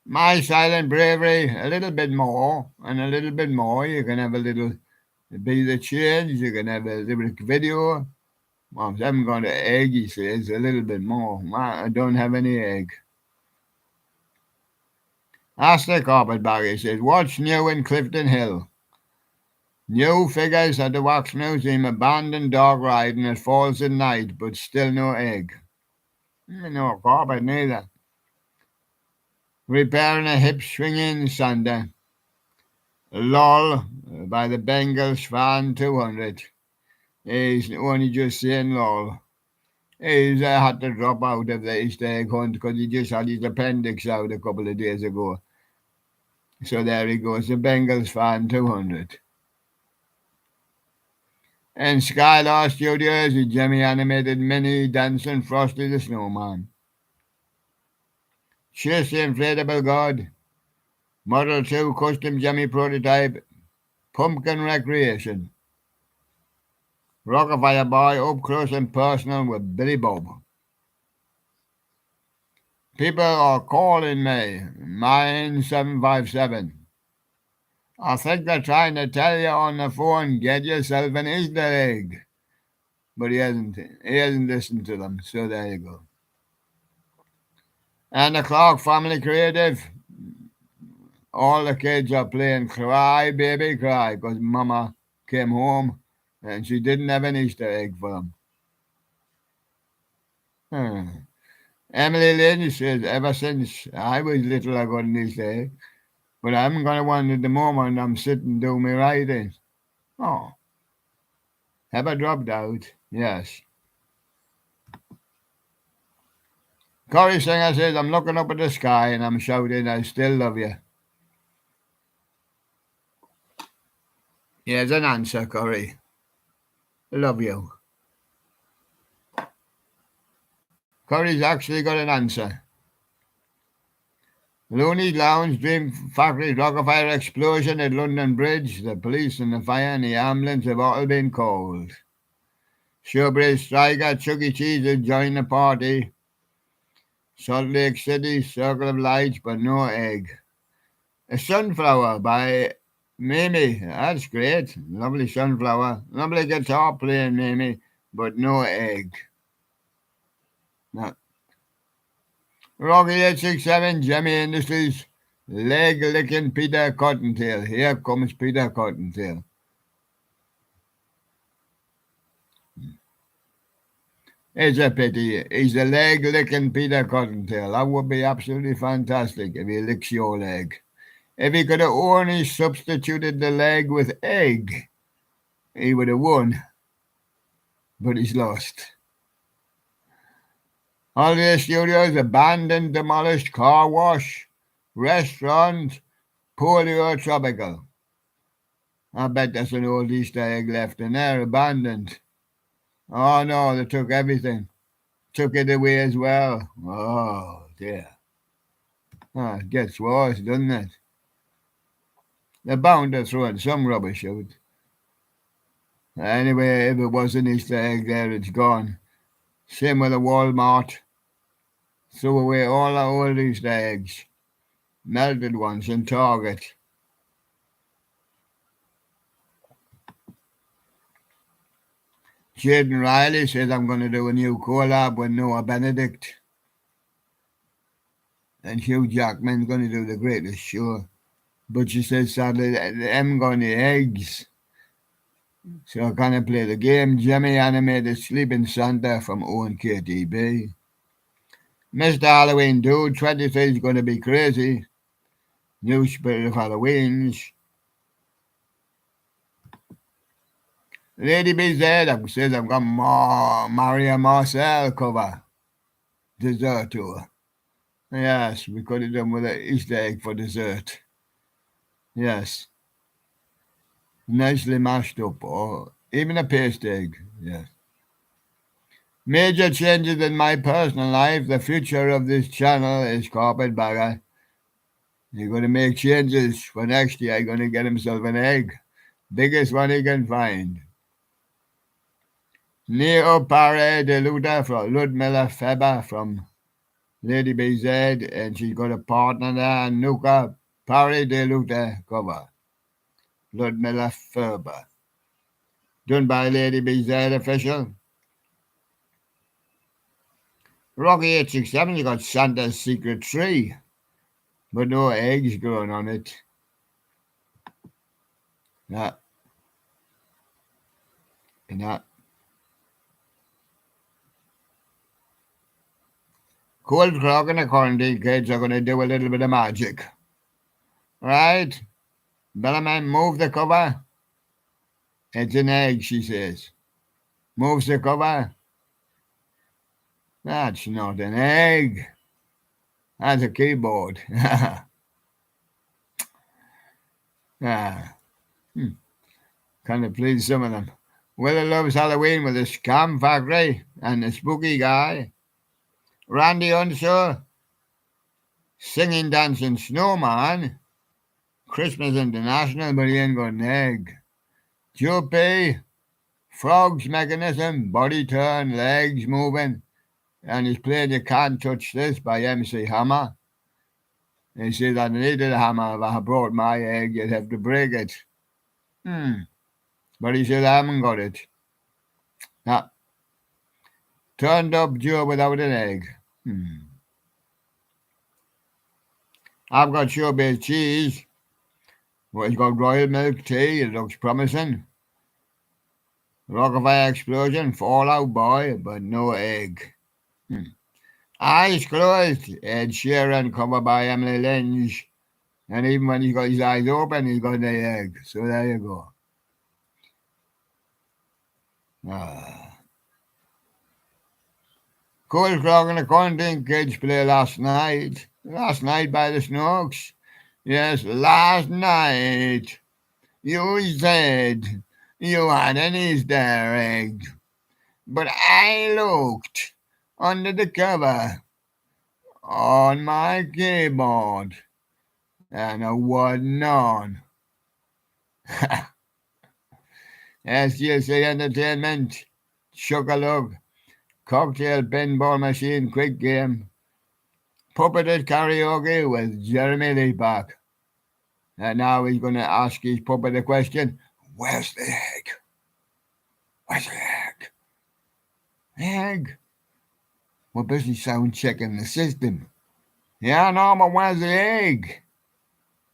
My silent bravery, a little bit more, and a little bit more. You can have a little be the change, you can have a lyric video. Well, I haven't got an egg, he says, a little bit more. I don't have any egg. Ask the carpetbagger, he says, what's new in Clifton Hill? New figures at the Wax Museum, abandoned dog riding at Falls at night, but still no egg. No carpet neither. Repairing a hip swinging Sunday. LOL by the Bengals fan 200. He's only just saying LOL. He's had to drop out of the Easter egg hunt because he just had his appendix out a couple of days ago. So there he goes, the Bengals fan 200. And Skylar Studios, the Jimmy animated mini dancing Frosty the Snowman. Chase the Inflatable God. Model 2 Custom Jimmy Prototype. Pumpkin Recreation. Rockafire Boy up close and personal with Billy Bob. People are calling me. Mine 757. I think they're trying to tell you on the phone, get yourself an Easter egg. But he hasn't listened to them, so there you go. And the Clark Family Creative, all the kids are playing Cry Baby Cry because Mama came home and she didn't have an Easter egg for them. Emily Lynn says, ever since I was little I got an Easter egg, but I haven't got one at the moment. I'm sitting doing my writing. Oh. Have I dropped out? Yes. Corey Singer says, I'm looking up at the sky and I'm shouting, I still love you. Here's an answer, Corey. Love you. Corey's actually got an answer. Looney's Lounge, Dream Factory, Rockafire explosion at London Bridge. The police and the fire and the ambulance have all been called. Showbread Striker, Chuck E. Cheese has joined the party. Salt Lake City, Circle of Lights, but no egg. A Sunflower by Mimi. That's great. Lovely sunflower. Lovely guitar playing, Mimi, but no egg. No. Rocky 867, Jimmy Industries, leg licking Peter Cottontail. Here comes Peter Cottontail. It's a pity. He's a leg licking Peter Cottontail. That would be absolutely fantastic if he licks your leg. If he could have only substituted the leg with egg, he would have won. But he's lost. Holiday Studios, abandoned, demolished car wash, restaurant, polio tropical. I bet there's an old Easter egg left in there, abandoned. Oh no, they took everything. Took it away as well. Oh dear. Oh, it gets worse, doesn't it? They're bound to throw some rubbish out. Anyway, if it was an Easter egg there, it's gone. Same with the Walmart. Threw away all the old Easter eggs. Melted ones in Target. Jaden Riley says, I'm going to do a new collab with Noah Benedict. And Hugh Jackman's going to do The Greatest Show. But she says, sadly, they haven't got any eggs. So I can't play the game. Jimmy animated Sleeping Santa from ONKTB. Mr. Halloween Dude, 23 is going to be crazy. New Spirit of Halloween's. Lady B Z says I've got Maria Marcel cover. Dessert tour. Yes, we could have done with an Easter egg for dessert. Yes. Nicely mashed up, or even a paste egg. Yes. Major changes in my personal life. The future of this channel is Carpetbagger. You're going to make changes for next year. You're going to get himself an egg. Biggest one he can find. Neo Pare de Luda from Ludmilla Feber from Lady BZ, and she's got a partner there, Nuka Pare de Luda cover. Ludmilla Feber. Done by Lady BZ official. Rocky 867, you got Santa's Secret Tree, but no eggs growing on it. Yeah. Yeah. Cold Clock and the quarantine kids are going to do a little bit of magic. Right? Bellaman, move the cover. It's an egg, she says. Moves the cover. That's not an egg. That's a keyboard. Ah. Kind of please some of them. Willa loves Halloween with the Scam Factory and the Spooky Guy. Randy Unsure, Singing Dancing Snowman. Christmas International, but he ain't got an egg. Joe P, Frog's Mechanism, Body Turn, Legs Moving. And he's playing You Can't Touch This by MC Hammer. He says, I needed a hammer. If I brought my egg, you'd have to break it. But he said, I haven't got it. Nah. Turned up Joe without an egg. I've got showbiz cheese. Well, it's got royal milk tea. It looks promising. Rockafire Explosion, Fallout Boy, but no egg. Eyes Closed, Ed Sheeran, covered by Emily Lynch. And even when he's got his eyes open, he's got the egg. So there you go. Cold Clock and the Quarantine Kids play last night. Last night by the Snooks. Yes, last night. You said you had an Easter egg. But I looked under the cover on my keyboard and it wasn't on. SGC Entertainment, Chocolug, Cocktail Pinball Machine Quick Game, Puppeted Karaoke with Jeremy Leepak. And now he's going to ask his puppet a question. Where's the egg? Where's the egg? Egg? We're busy sound checking the system. Yeah, no, but where's the egg?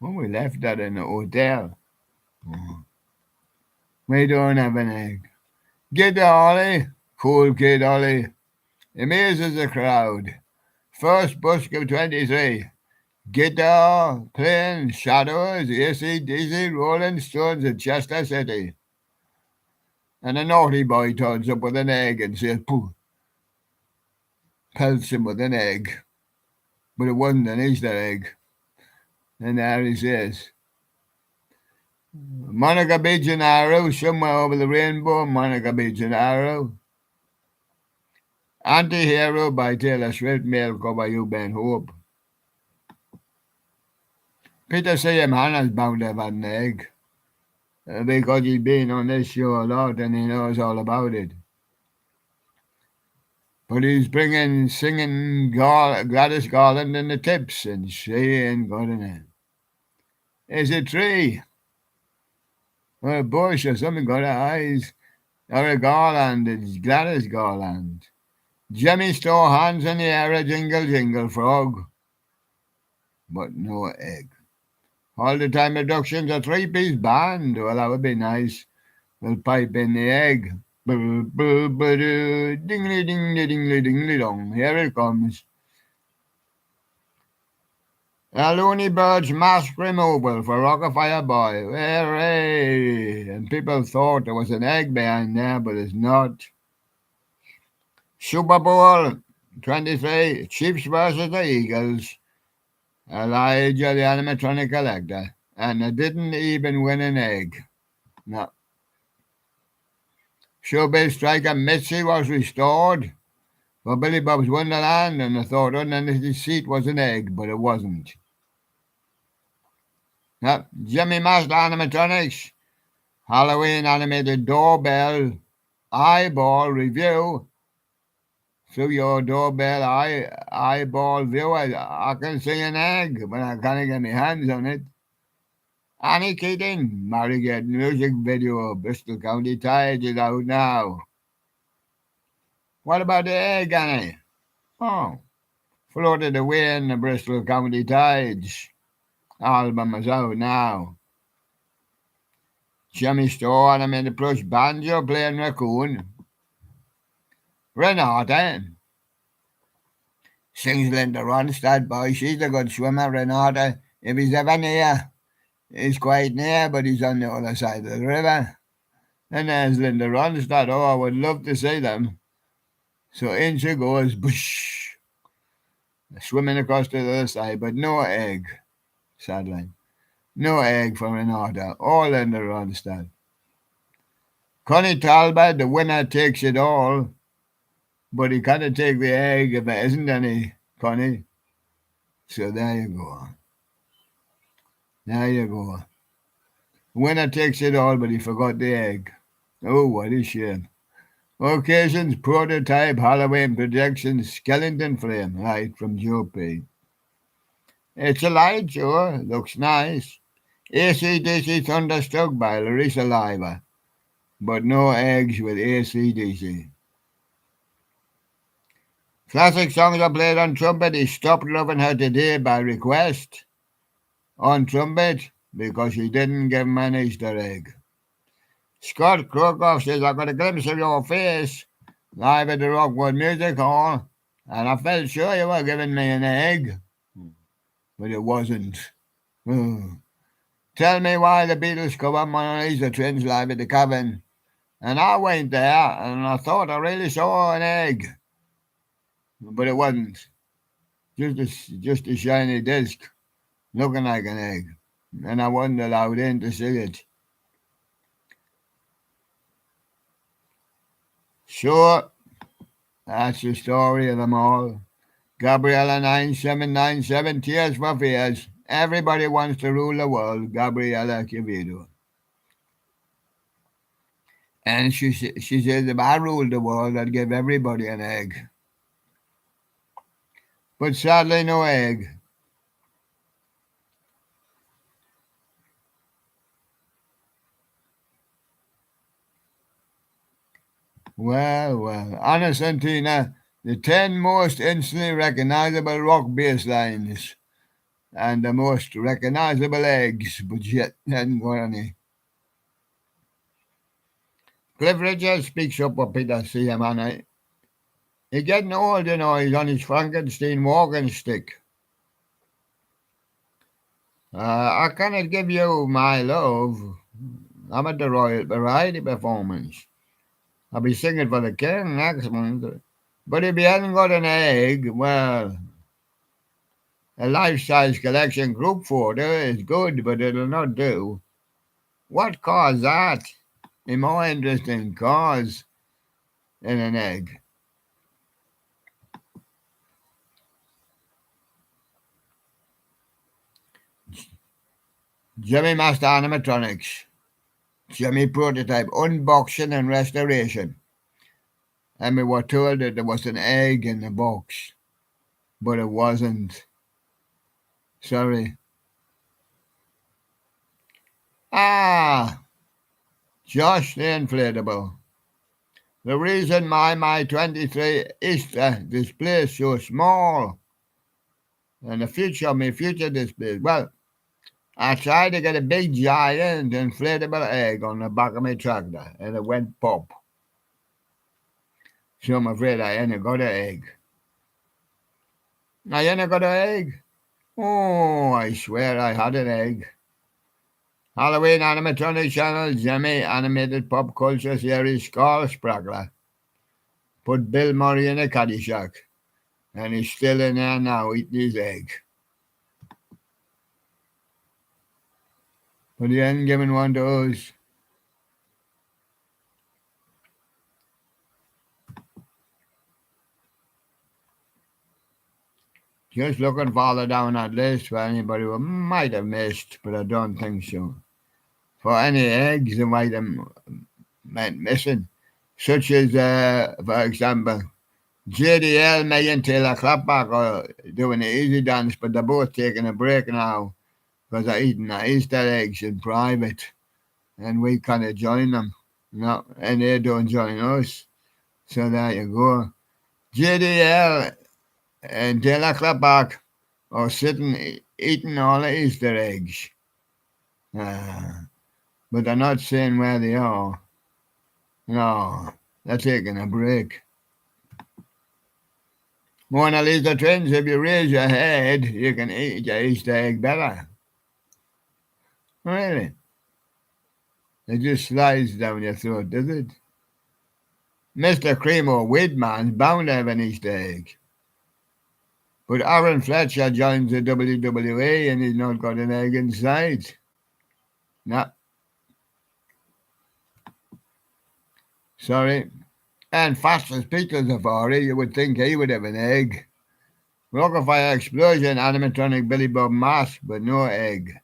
Well, we left that in the hotel. We don't have an egg. Get the Ollie. Cool kid Ollie. Amazes the crowd. First busk of 23. Guitar, playing Shadows, AC/DC, Rolling Stones in Chester City. And a naughty boy turns up with an egg and says, pooh. Pelts him with an egg. But it wasn't an Easter egg. And there he says, Monica Beach and Arrow, somewhere over the rainbow, Monica Beach and Arrow. Anti-Hero by Taylor Swift, male cover You Ben Hope. Peter C.M. Hannah's bound to have had an egg. Because he's been on this show a lot and he knows all about it. But he's singing Gladys Garland in the tips, and she ain't got an egg. Is it tree? Or a bush or something got her eyes? Or a garland, it's Gladys Garland. Jimmy Store hands in the air, a jingle jingle frog. But no egg. All the time reductions, a three-piece band. Well, that would be nice. We'll pipe in the egg. Dingly dingly dingly dingly dong. Here it comes. A Looney Bird's mask removal for Rockafire Boy. Hooray! And people thought there was an egg behind there, but it's not. Super Bowl 23, Chiefs versus the Eagles. Elijah the animatronic collector. And they didn't even win an egg. No. Showbiz striker Mitzi was restored for Billy Bob's Wonderland, and I thought underneath his seat was an egg, but it wasn't. Yep. Jimmy Master Animatronics, Halloween animated doorbell eyeball review. Through your doorbell eyeball view, I can see an egg, but I can't get my hands on it. Annie Keating, Marigate music video, Bristol County Tides is out now. What about the egg, Annie? Oh, floated away in the Bristol County Tides. Album is out now. Jimmy Store animated plush banjo playing raccoon. Renata sings Linda Ronstadt, boy. She's a good swimmer, Renata. If he's ever near, he's quite near, but he's on the other side of the river. And there's Linda Ronstadt. Oh, I would love to see them. So in she goes, bush, swimming across to the other side, but no egg, sadly. No egg for Renata. All Linda Ronstadt. Connie Talbot, the winner, takes it all, but he can't take the egg if there isn't any, Connie. So there you go. There you go. Winner takes it all, but he forgot the egg. Oh, what a shame. Occasions, prototype, Halloween projection, skeleton frame, right, from Joe P. It's a light show, looks nice. AC/DC Thunderstruck by Larissa Liva, but no eggs with AC/DC. Classic songs are played on trumpet. He stopped loving her today by request on trumpet because she didn't give him an Easter egg. Scott Krokoff says, I got a glimpse of your face live at the Rockwood Music Hall, and I felt sure you were giving me an egg, but it wasn't. Tell me why the Beatles cover Mona Lisa Twins live at the Cavern. And I went there, and I thought I really saw an egg, but it wasn't. Just a shiny disc, looking like an egg, and I wasn't allowed in to see it. Sure, that's the story of them all. Gabriella 9797, Tears for Fears. Everybody wants to rule the world. Gabriella Quevedo. And she says, if I ruled the world, I'd give everybody an egg. But sadly, no egg. Well, Anna Santina, the 10 most instantly recognizable rock bass lines and the most recognizable eggs, but yet hadn't got any. Cliff Richard speaks up what Peter see him, and he's getting old, you know, he's on his Frankenstein walking stick. I cannot give you my love. I'm at the Royal Variety Performance. I'll be singing for the king next month. But if he hasn't got an egg, well, a life-size collection group photo is good, but it'll not do. What caused that? A more interesting cause than an egg. Jimmy Master Animatronics. Jimmy Prototype unboxing and restoration. And we were told that there was an egg in the box, but it wasn't. Sorry. Josh the Inflatable. The reason my 23 Easter display is so small and the future displays. Well, I tried to get a big giant inflatable egg on the back of my tractor and it went pop. So I'm afraid I ain't got an egg. I ain't got an egg. Oh, I swear I had an egg. Halloween animatronic channel, Jimmy animated pop culture series Skull Spraggler. Put Bill Murray in a Caddyshack, and he's still in there now eating his egg. But he hadn't given one to us. Just looking farther down that list for anybody who might have missed, but I don't think so. For any eggs that might have meant missing, such as, for example, JDL, May and Taylor Clapback are doing the easy dance, but they're both taking a break now because they're eating their Easter eggs in private, and we kind of join them, and they don't join us. So there you go. JDL and Taylor Clapback are sitting eating all the Easter eggs. But they're not saying where they are. No, they're taking a break. Mona Lisa twins, if you raise your head, you can eat your Easter egg better. Really? It just slides down your throat, does it? Mr. Cremo Widman's bound to have an Easter egg. But Aaron Fletcher joins the WWE and he's not got an egg inside. No. Sorry. And Fastest Peter Safari, you would think he would have an egg. Rockafire Explosion, animatronic Billy Bob mask, but no egg.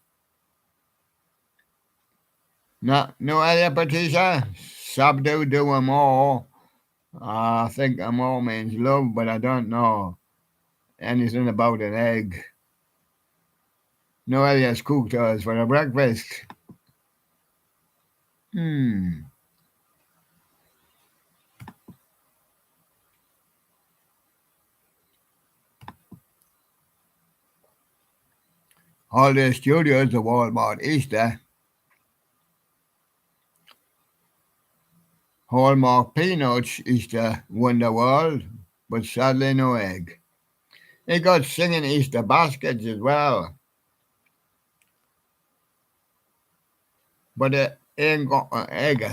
No idea, Patricia? Subdue do them all. I think them all means love, but I don't know anything about an egg. No Elias cooked us for a breakfast. Holiday Studios, the Walmart Easter. Hallmark Peanuts Easter Wonder World, but sadly no egg. They got singing Easter baskets as well. But it ain't got an egg.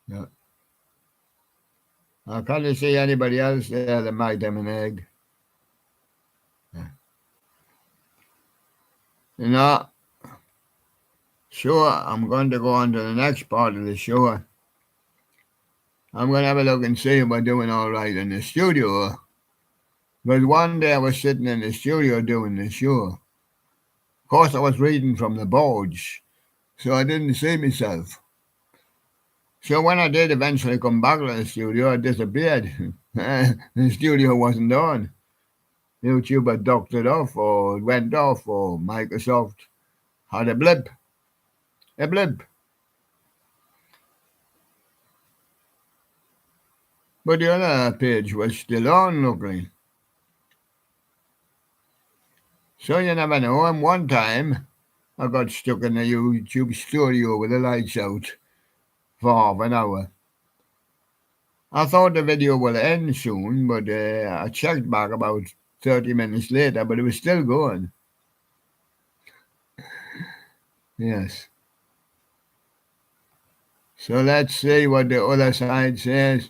No. I can't see anybody else there that might have an egg. No. Sure, I'm going to go on to the next part of the show. I'm going to have a look and see if we're doing all right in the studio. Because one day I was sitting in the studio doing the show. Of course, I was reading from the boards, so I didn't see myself. So when I did eventually come back to the studio, I disappeared. The studio wasn't on. YouTube had ducked it off, or it went off, or Microsoft had a blip. A blip. But the other page was still on, luckily. So you never know. And one time, I got stuck in the YouTube studio with the lights out for half an hour. I thought the video would end soon, but I checked back about 30 minutes later, but it was still going. Yes. So let's see what the other side says.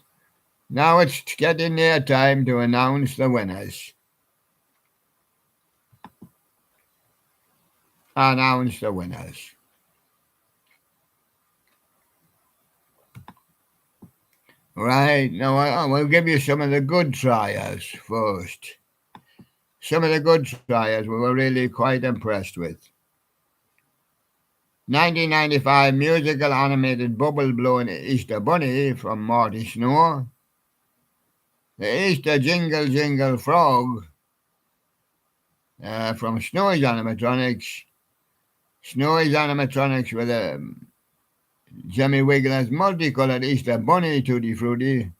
Now it's getting near time to announce the winners. Announce the winners. Right, now I will give you some of the good tryers first. Some of the good tryers we were really quite impressed with. 1995 musical animated bubble blowing Easter Bunny from Marty Snow. The Easter Jingle Jingle Frog from Snowy's Animatronics. Snowy's Animatronics with a Jimmy Wiggler's multicolored Easter Bunny Tutti Frutti.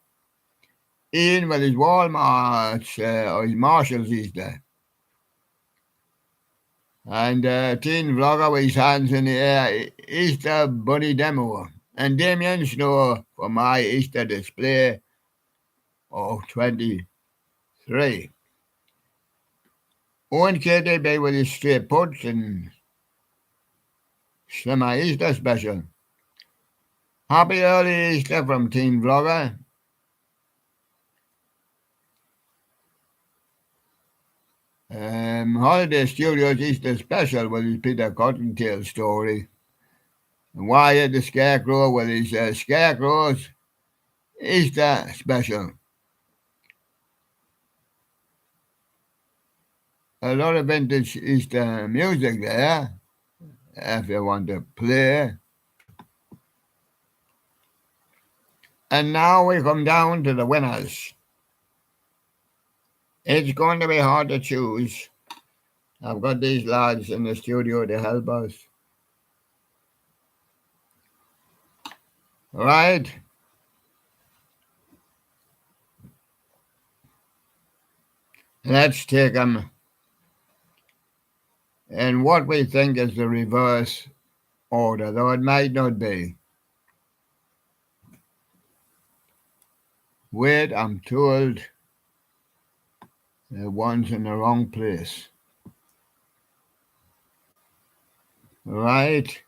Ian with his Walmart's or his Marshall's Easter. And teen vlogger with his hands in the air, Easter Bunny Demo. And Damien Snow for my Easter display of 20 23. Owen KDB with his straight puts and semi-Easter special. Happy early Easter from Team Vlogger. Holiday Studios Easter special with his Peter Cottontail story. And Wyatt the Scarecrow with his Scarecrows Easter special. A lot of vintage Easter music there, if you want to play. And now we come down to the winners. It's going to be hard to choose. I've got these lads in the studio to help us. Right? Let's take them in what we think is the reverse order, though it might not be. Wait, I'm told the one's in the wrong place. Right?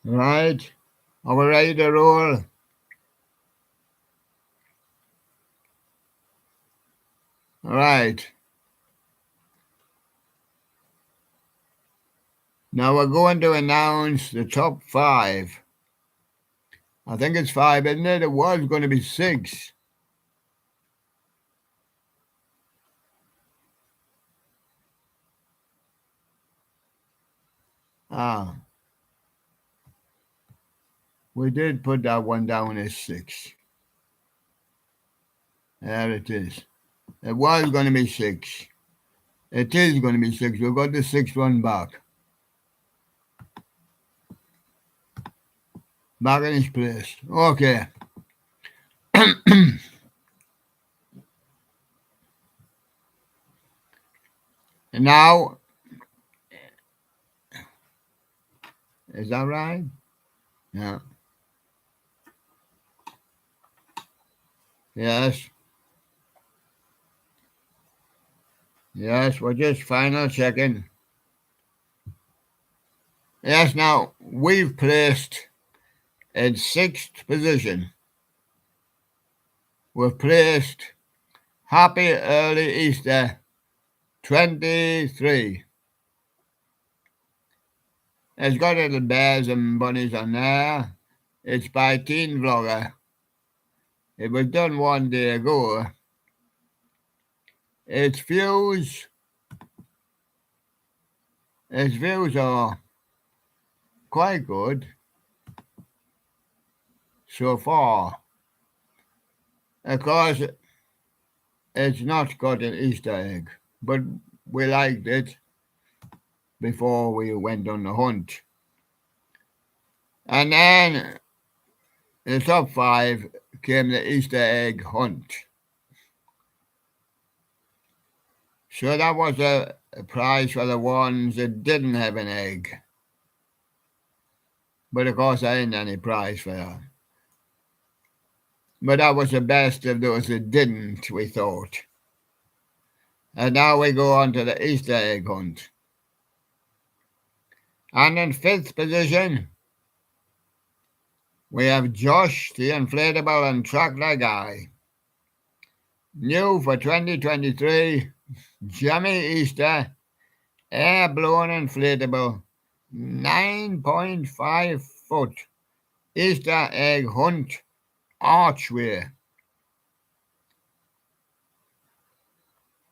Right? Are we ready to roll? Right. Now we're going to announce the top 5. I think it's 5, isn't it? It was going to be 6. We did put that one down as 6. There it is. It was going to be 6. It is going to be 6. We've got the 6th one back. Back in its place. Okay. And now, is that right? Yeah. Yes. Yes, we're just final checking. Yes, now, we've placed in 6th position. We've placed Happy Early Easter 23. It's got little bears and bunnies on there. It's by Teen Vlogger. It was done one day ago. Its views are quite good so far. Of course, it's not got an Easter egg, but we liked it before we went on the hunt. And then in the top 5 came the Easter egg hunt. So that was a prize for the ones that didn't have an egg. But of course, I ain't any prize for that. But that was the best of those that didn't, we thought. And now we go on to the Easter egg hunt. And in 5th position, we have Josh, the inflatable and tractor guy. New for 2023, Jimmy Easter, air-blown inflatable, 9.5 foot Easter egg hunt archway.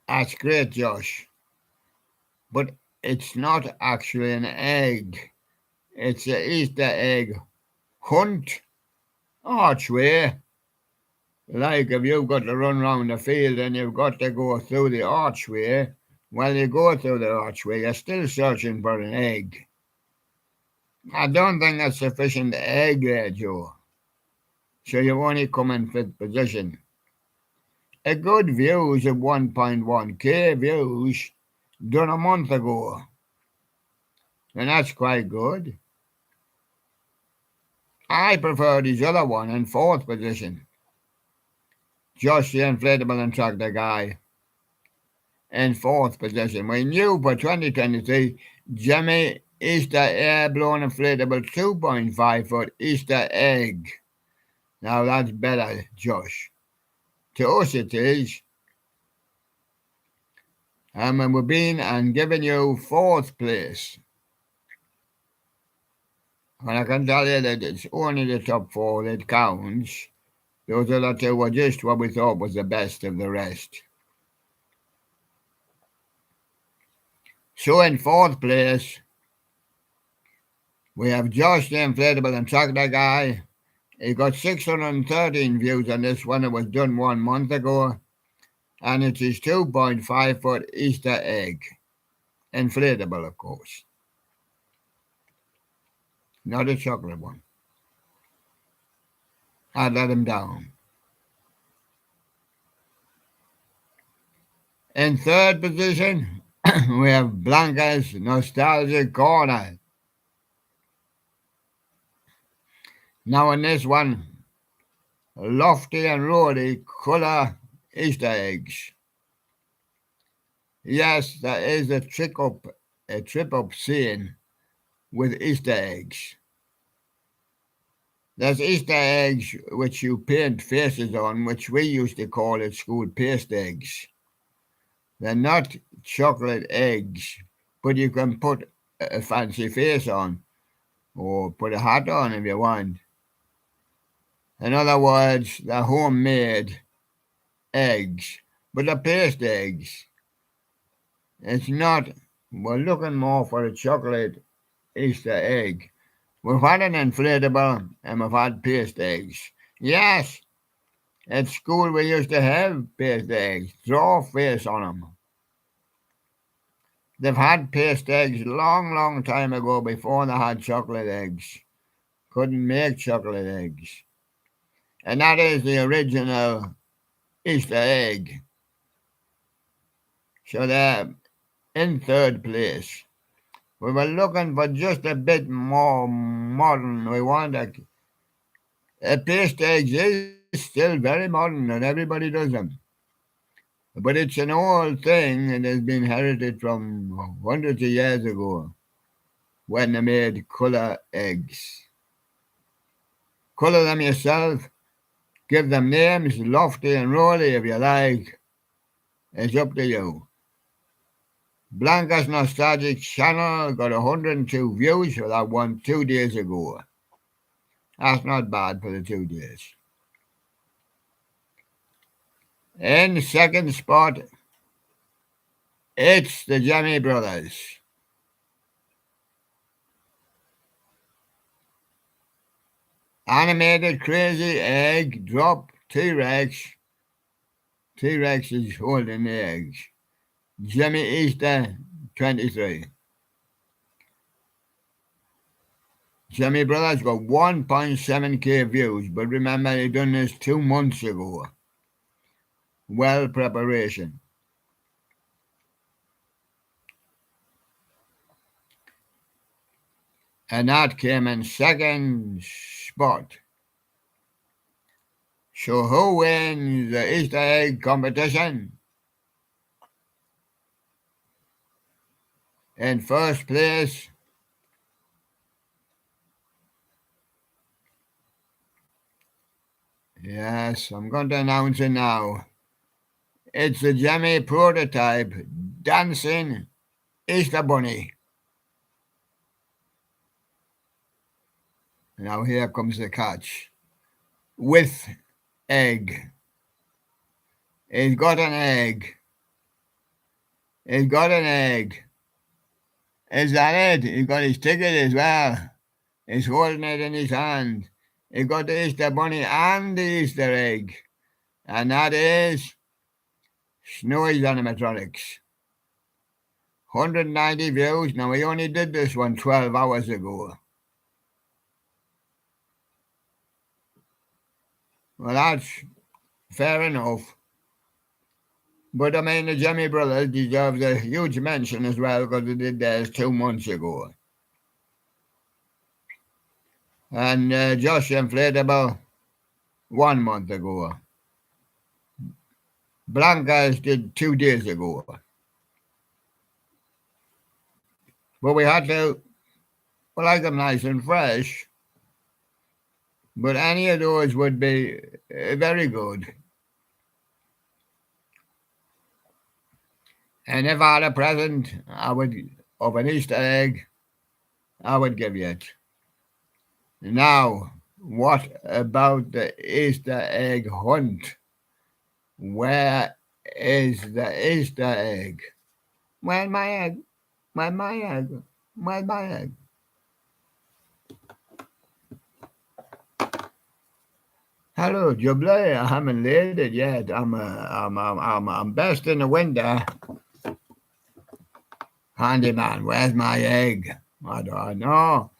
That's great, Josh. But it's not actually an egg. It's an Easter egg hunt archway. Like if you've got to run around the field and you've got to go through the archway, while you go through the archway, you're still searching for an egg. I don't think that's sufficient egg there, Joe. So you only come in 5th position. A good views of 1.1k views done a month ago. And that's quite good. I prefer this other one in fourth position. Just the inflatable and tractor guy in fourth position. We knew for 2023, Jimmy Easter air-blown inflatable 2.5-foot Easter egg. Now that's better, Josh. To us it is. And we've been and given you fourth place. And I can tell you that it's only the top four that counts. Those other two were just what we thought was the best of the rest. So in fourth place, we have Josh the inflatable and tractor guy. He got 613 views on this one. It was done 1 month ago. And it's his 2.5-foot Easter egg. Inflatable, of course. Not a chocolate one. I let him down. In third position, we have Blanca's Nostalgic Corner. Now in this one, lofty and roly colour Easter eggs. Yes, there is a trip up scene with Easter eggs. There's Easter eggs which you paint faces on, which we used to call at school paste eggs. They're not chocolate eggs, but you can put a fancy face on or put a hat on if you want. In other words, they're homemade eggs, but they're paste eggs. It's not, we're looking more for a chocolate Easter egg. We've had an inflatable and we've had paste eggs. Yes, at school we used to have paste eggs, draw a face on them. They've had paste eggs long time ago before they had chocolate eggs. Couldn't make chocolate eggs. And that is the original Easter egg. So they're in third place. We were looking for just a bit more modern. We want a paste egg is still very modern and everybody does them. But it's an old thing and has been inherited from hundreds of years ago when they made colour eggs. Colour them yourself, give them names, lofty and roly if you like. It's up to you. Blanca's Nostalgic channel got 102 views for that one 2 days ago. That's not bad for the 2 days. In second spot, it's the Jemmy Brothers. Animated crazy egg drop T-Rex. T-Rex is holding the eggs. Jimmy Easter 23. Jimmy Brothers got 1.7k views, but remember they done this 2 months ago. Well preparation. And that came in second spot. So who wins the Easter egg competition? In first place, yes, I'm going to announce it now. It's the Jemmy prototype dancing Easter Bunny. Now here comes the catch. With egg. He's got an egg. He's got an egg. Is that it? He's got his ticket as well. He's holding it in his hand. He's got the Easter Bunny and the Easter egg. And that is Snowy's Animatronics. 190 views. Now, we only did this one 12 hours ago. Well, that's fair enough. But I mean, the Jemmy Brothers deserves a huge mention as well because they did theirs 2 months ago. And Josh Inflatable 1 month ago. Blancas did 2 days ago. But we had to like them nice and fresh. But any of those would be very good. And if I had a present, I would, of an Easter egg, I would give you it. Now, what about the Easter egg hunt? Where is the Easter egg? Where's my egg? Where's my egg? Where's my egg? Hello, Jubilee. I haven't laid it yet. I'm best in the window. Handyman, where's my egg? I don't know.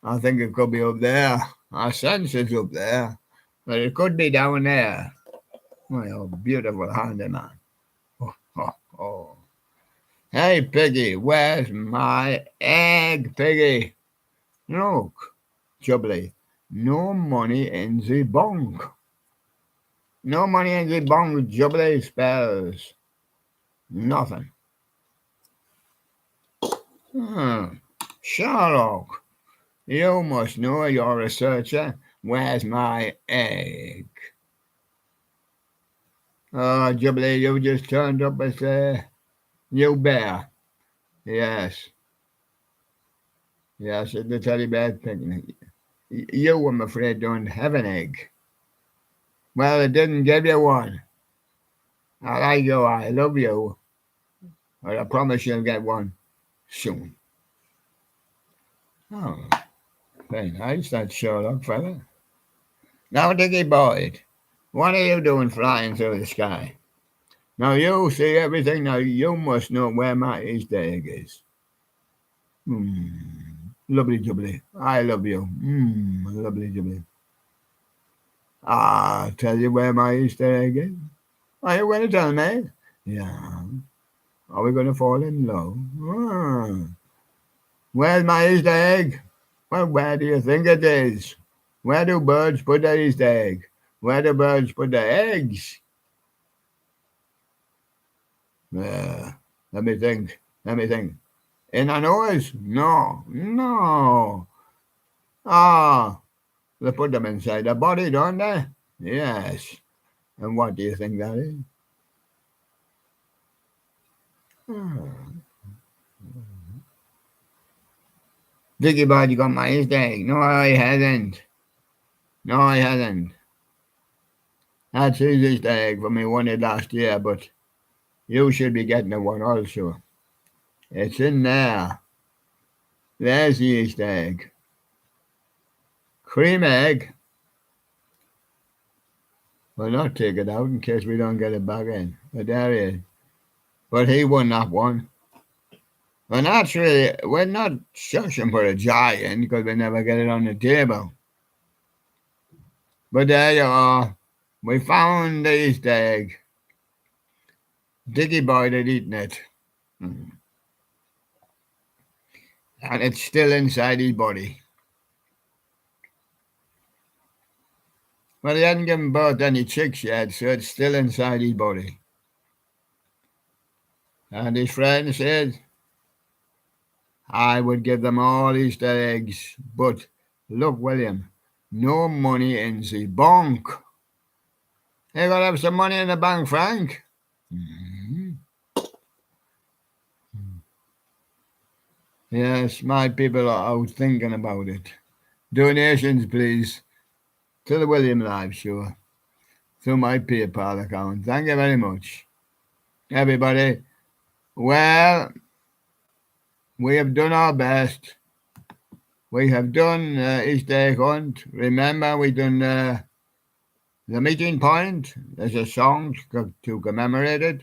I think it could be up there. I sense it's up there, but it could be down there. Oh, beautiful handyman. Oh, oh, oh. Hey, Piggy, where's my egg, Piggy? Look, Jubilee, no money in the bank. No money in the bank, Jubilee spells nothing. Sherlock, you must know you're a researcher. Where's my egg? Oh, Jubilee, you just turned up as you bear. Yes. Yes, at the teddy bear picnic. You, I'm afraid, don't have an egg. Well, it didn't give you one. I like you, I love you. But I promise you'll get one soon. Oh, very nice, that Sherlock fella. Now, Dickie Boyd, what are you doing flying through the sky? Now, you see everything. Now, you must know where my Easter egg is. Lovely jubbly. I love you. Lovely jubbly. I'll tell you where my Easter egg is. Are you going to tell me? Yeah. Are we going to fall in love? Where's my Easter egg? Well, where do you think it is? Where do birds put their Easter egg? Where do birds put their eggs? Let me think. In a nose? No. They put them inside the body, don't they? Yes. And what do you think that is? Dickie Boy, you got my Easter egg. No, I hadn't. That's his Easter egg for me, won it last year, but you should be getting the one also. It's in there. There's the Easter egg. Cream egg. We'll not take it out in case we don't get it back in. But there he is. But he won that one. Well, naturally, we're not searching for a giant because we never get it on the table. But there you are. We found the Easter egg. Dickie Boy had eaten it. And it's still inside his body. Well, he hadn't given birth to any chicks yet, so it's still inside his body. And his friend said, I would give them all Easter eggs, but look, William, no money in the bank. You gotta have some money in the bank, Frank. Yes, my people are out thinking about it. Donations, please, to the William Live Show through my PayPal account. Thank you very much, everybody. Well, we have done our best. We have done Easter egg hunt. Remember, we done the meeting point. There's a song to commemorate it.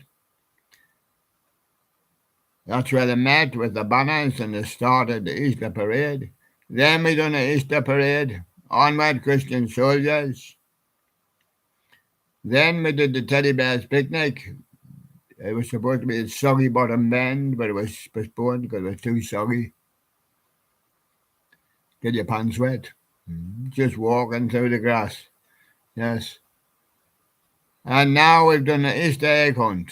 That's where they met with the banners and they started the Easter parade. Then we done the Easter parade. Onward, Christian soldiers. Then we did the teddy bears picnic. It was supposed to be at Soggy Bottom Bend, but it was postponed because it was too soggy. Get your pants wet. Just walking through the grass. Yes. And now we've done the Easter egg hunt.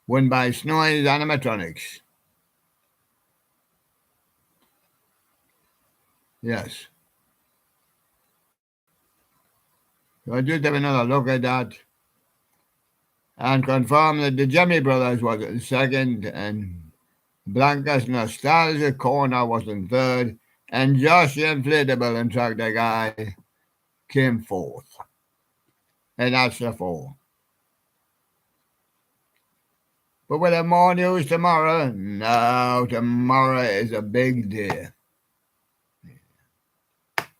Won by Snowy's Animatronics. Yes. So I just have another look at that and confirm that the Jimmy Brothers was in second and Blanca's Nostalgia Corner was in third and Josh the Inflatable and Tractor Guy came fourth. And that's the four. But we'll have more news tomorrow. No, tomorrow is a big day.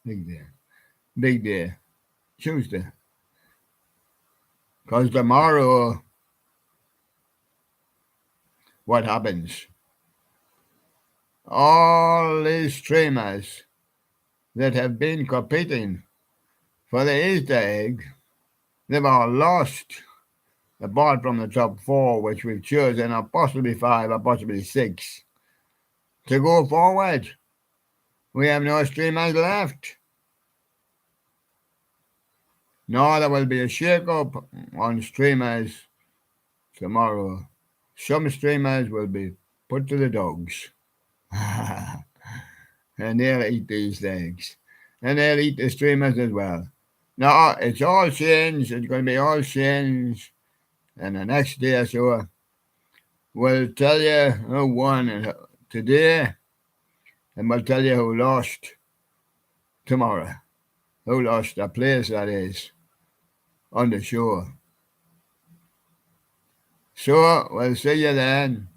Big day. Big day. Tuesday. Because tomorrow, what happens? All these streamers that have been competing for the Easter egg, they've all lost. Apart from the top four, which we've chosen, or possibly five, or possibly six, to go forward. We have no streamers left. No, there will be a shake-up on streamers tomorrow. Some streamers will be put to the dogs. And they'll eat these eggs. And they'll eat the streamers as well. No, it's all changed. It's going to be all changed. And the next day or so, we'll tell you who won today. And we'll tell you who lost tomorrow. Who lost a place, that is, on the show. So, we'll see you then.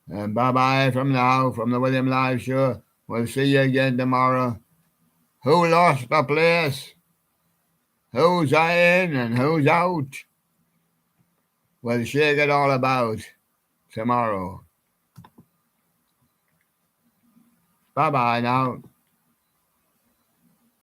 And bye-bye from now, from the William Live Show. We'll see you again tomorrow. Who lost the place? Who's in and who's out? We'll shake it all about tomorrow. Bye-bye now.